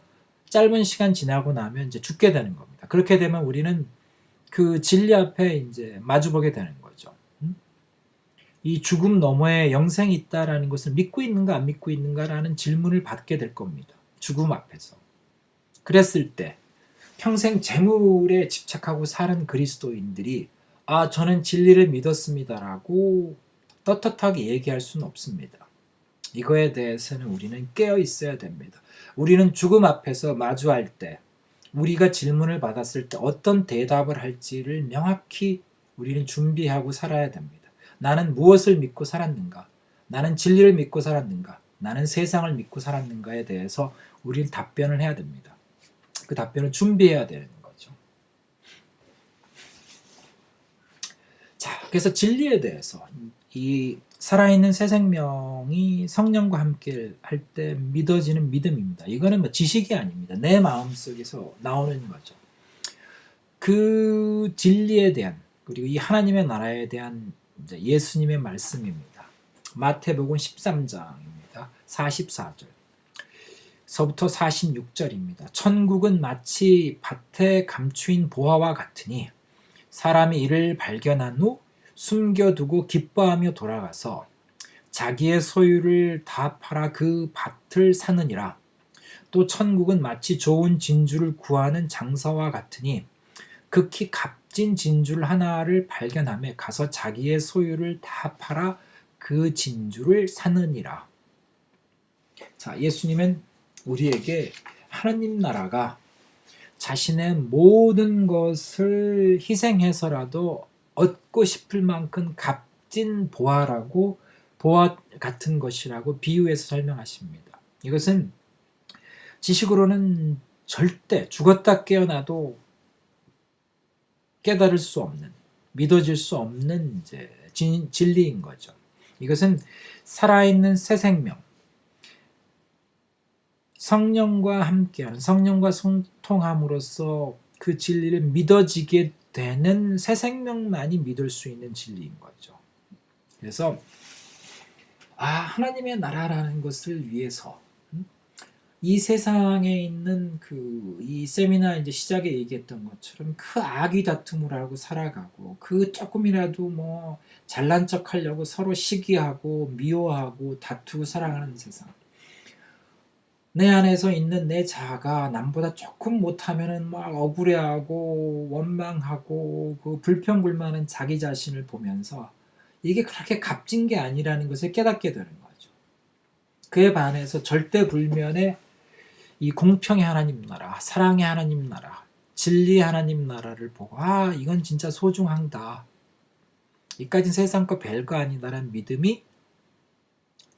짧은 시간 지나고 나면 이제 죽게 되는 겁니다. 그렇게 되면 우리는 그 진리 앞에 이제 마주보게 되는 거죠. 이 죽음 너머에 영생이 있다라는 것을 믿고 있는가 안 믿고 있는가라는 질문을 받게 될 겁니다. 죽음 앞에서. 그랬을 때 평생 재물에 집착하고 사는 그리스도인들이 저는 진리를 믿었습니다라고 떳떳하게 얘기할 수는 없습니다. 이거에 대해서는 우리는 깨어 있어야 됩니다. 우리는 죽음 앞에서 마주할 때 우리가 질문을 받았을 때 어떤 대답을 할지를 명확히 우리는 준비하고 살아야 됩니다. 나는 무엇을 믿고 살았는가? 나는 진리를 믿고 살았는가? 나는 세상을 믿고 살았는가에 대해서 우리는 답변을 해야 됩니다. 그 답변을 준비해야 되는 거죠. 자, 그래서 진리에 대해서 이 살아있는 새 생명이 성령과 함께 할 때 믿어지는 믿음입니다. 이거는 지식이 아닙니다. 내 마음속에서 나오는 거죠. 그 진리에 대한 그리고 이 하나님의 나라에 대한 예수님의 말씀입니다. 마태복음 13장입니다. 44절 서부터 46절입니다. 천국은 마치 밭에 감추인 보화와 같으니 사람이 이를 발견한 후 숨겨두고 기뻐하며 돌아가서 자기의 소유를 다 팔아 그 밭을 사느니라. 또 천국은 마치 좋은 진주를 구하는 장사와 같으니 극히 값진 진줄 하나를 발견하며 가서 자기의 소유를 다 팔아 그 진주를 사느니라. 자, 예수님은 우리에게 하나님 나라가 자신의 모든 것을 희생해서라도 얻고 싶을 만큼 값진 보화라고 보화 같은 것이라고 비유해서 설명하십니다. 이것은 지식으로는 절대 죽었다 깨어나도 깨달을 수 없는 믿어질 수 없는 이제 진리인 거죠. 이것은 살아있는 새 생명 성령과 함께하는, 성령과 소통함으로써 그 진리를 믿어지게 되는 새 생명만이 믿을 수 있는 진리인 거죠. 그래서 하나님의 나라라는 것을 위해서 이 세상에 있는 이 세미나 이제 시작에 얘기했던 것처럼 그 악의 다툼을 하고 살아가고, 그 조금이라도 뭐 잘난 척 하려고 서로 시기하고 미워하고 다투고 살아가는 세상, 내 안에서 있는 내 자아가 남보다 조금 못하면은 막 억울해하고 원망하고 그 불평불만한 자기 자신을 보면서 이게 그렇게 값진 게 아니라는 것을 깨닫게 되는 거죠. 그에 반해서 절대불면의 이 공평의 하나님 나라, 사랑의 하나님 나라, 진리의 하나님 나라를 보고 이건 진짜 소중하다, 이까진 세상 거 별거 아니다라는 믿음이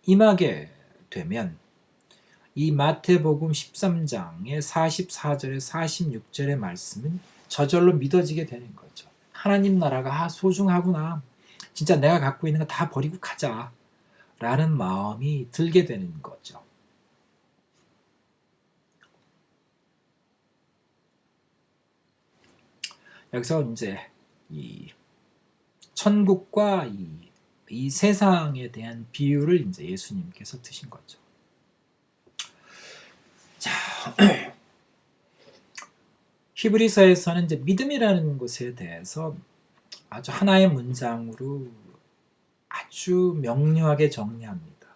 임하게 되면 이 마태복음 13장의 44절에 46절의 말씀은 저절로 믿어지게 되는 거죠. 하나님 나라가 소중하구나, 진짜 내가 갖고 있는 거 다 버리고 가자 라는 마음이 들게 되는 거죠. 여기서 이제 이 천국과 이 세상에 대한 비유를 이제 예수님께서 드신 거죠. 자, 히브리서에서는 이제 믿음이라는 것에 대해서 아주 하나의 문장으로 아주 명료하게 정리합니다.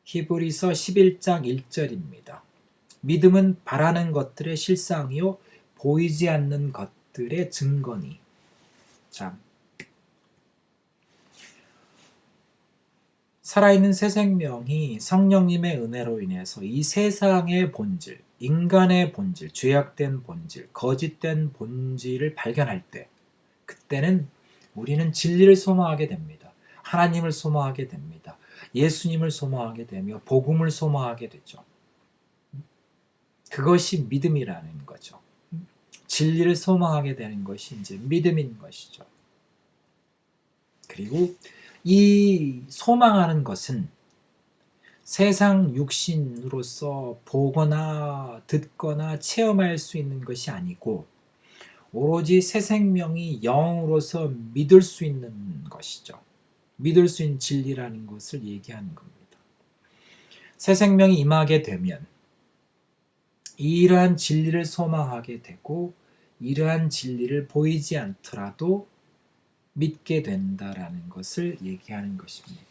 히브리서 11장 1절입니다. 믿음은 바라는 것들의 실상이요 보이지 않는 것들의 증거니. 자, 살아있는 새 생명이 성령님의 은혜로 인해서 이 세상의 본질, 인간의 본질, 죄악된 본질, 거짓된 본질을 발견할 때, 그때는 우리는 진리를 소망하게 됩니다. 하나님을 소망하게 됩니다. 예수님을 소망하게 되며 복음을 소망하게 되죠. 그것이 믿음이라는 거죠. 진리를 소망하게 되는 것이 이제 믿음인 것이죠. 그리고 이 소망하는 것은 세상 육신으로서 보거나 듣거나 체험할 수 있는 것이 아니고 오로지 새 생명이 영으로서 믿을 수 있는 것이죠. 믿을 수 있는 진리라는 것을 얘기하는 겁니다. 새 생명이 임하게 되면 이러한 진리를 소망하게 되고 이러한 진리를 보이지 않더라도 믿게 된다라는 것을 얘기하는 것입니다.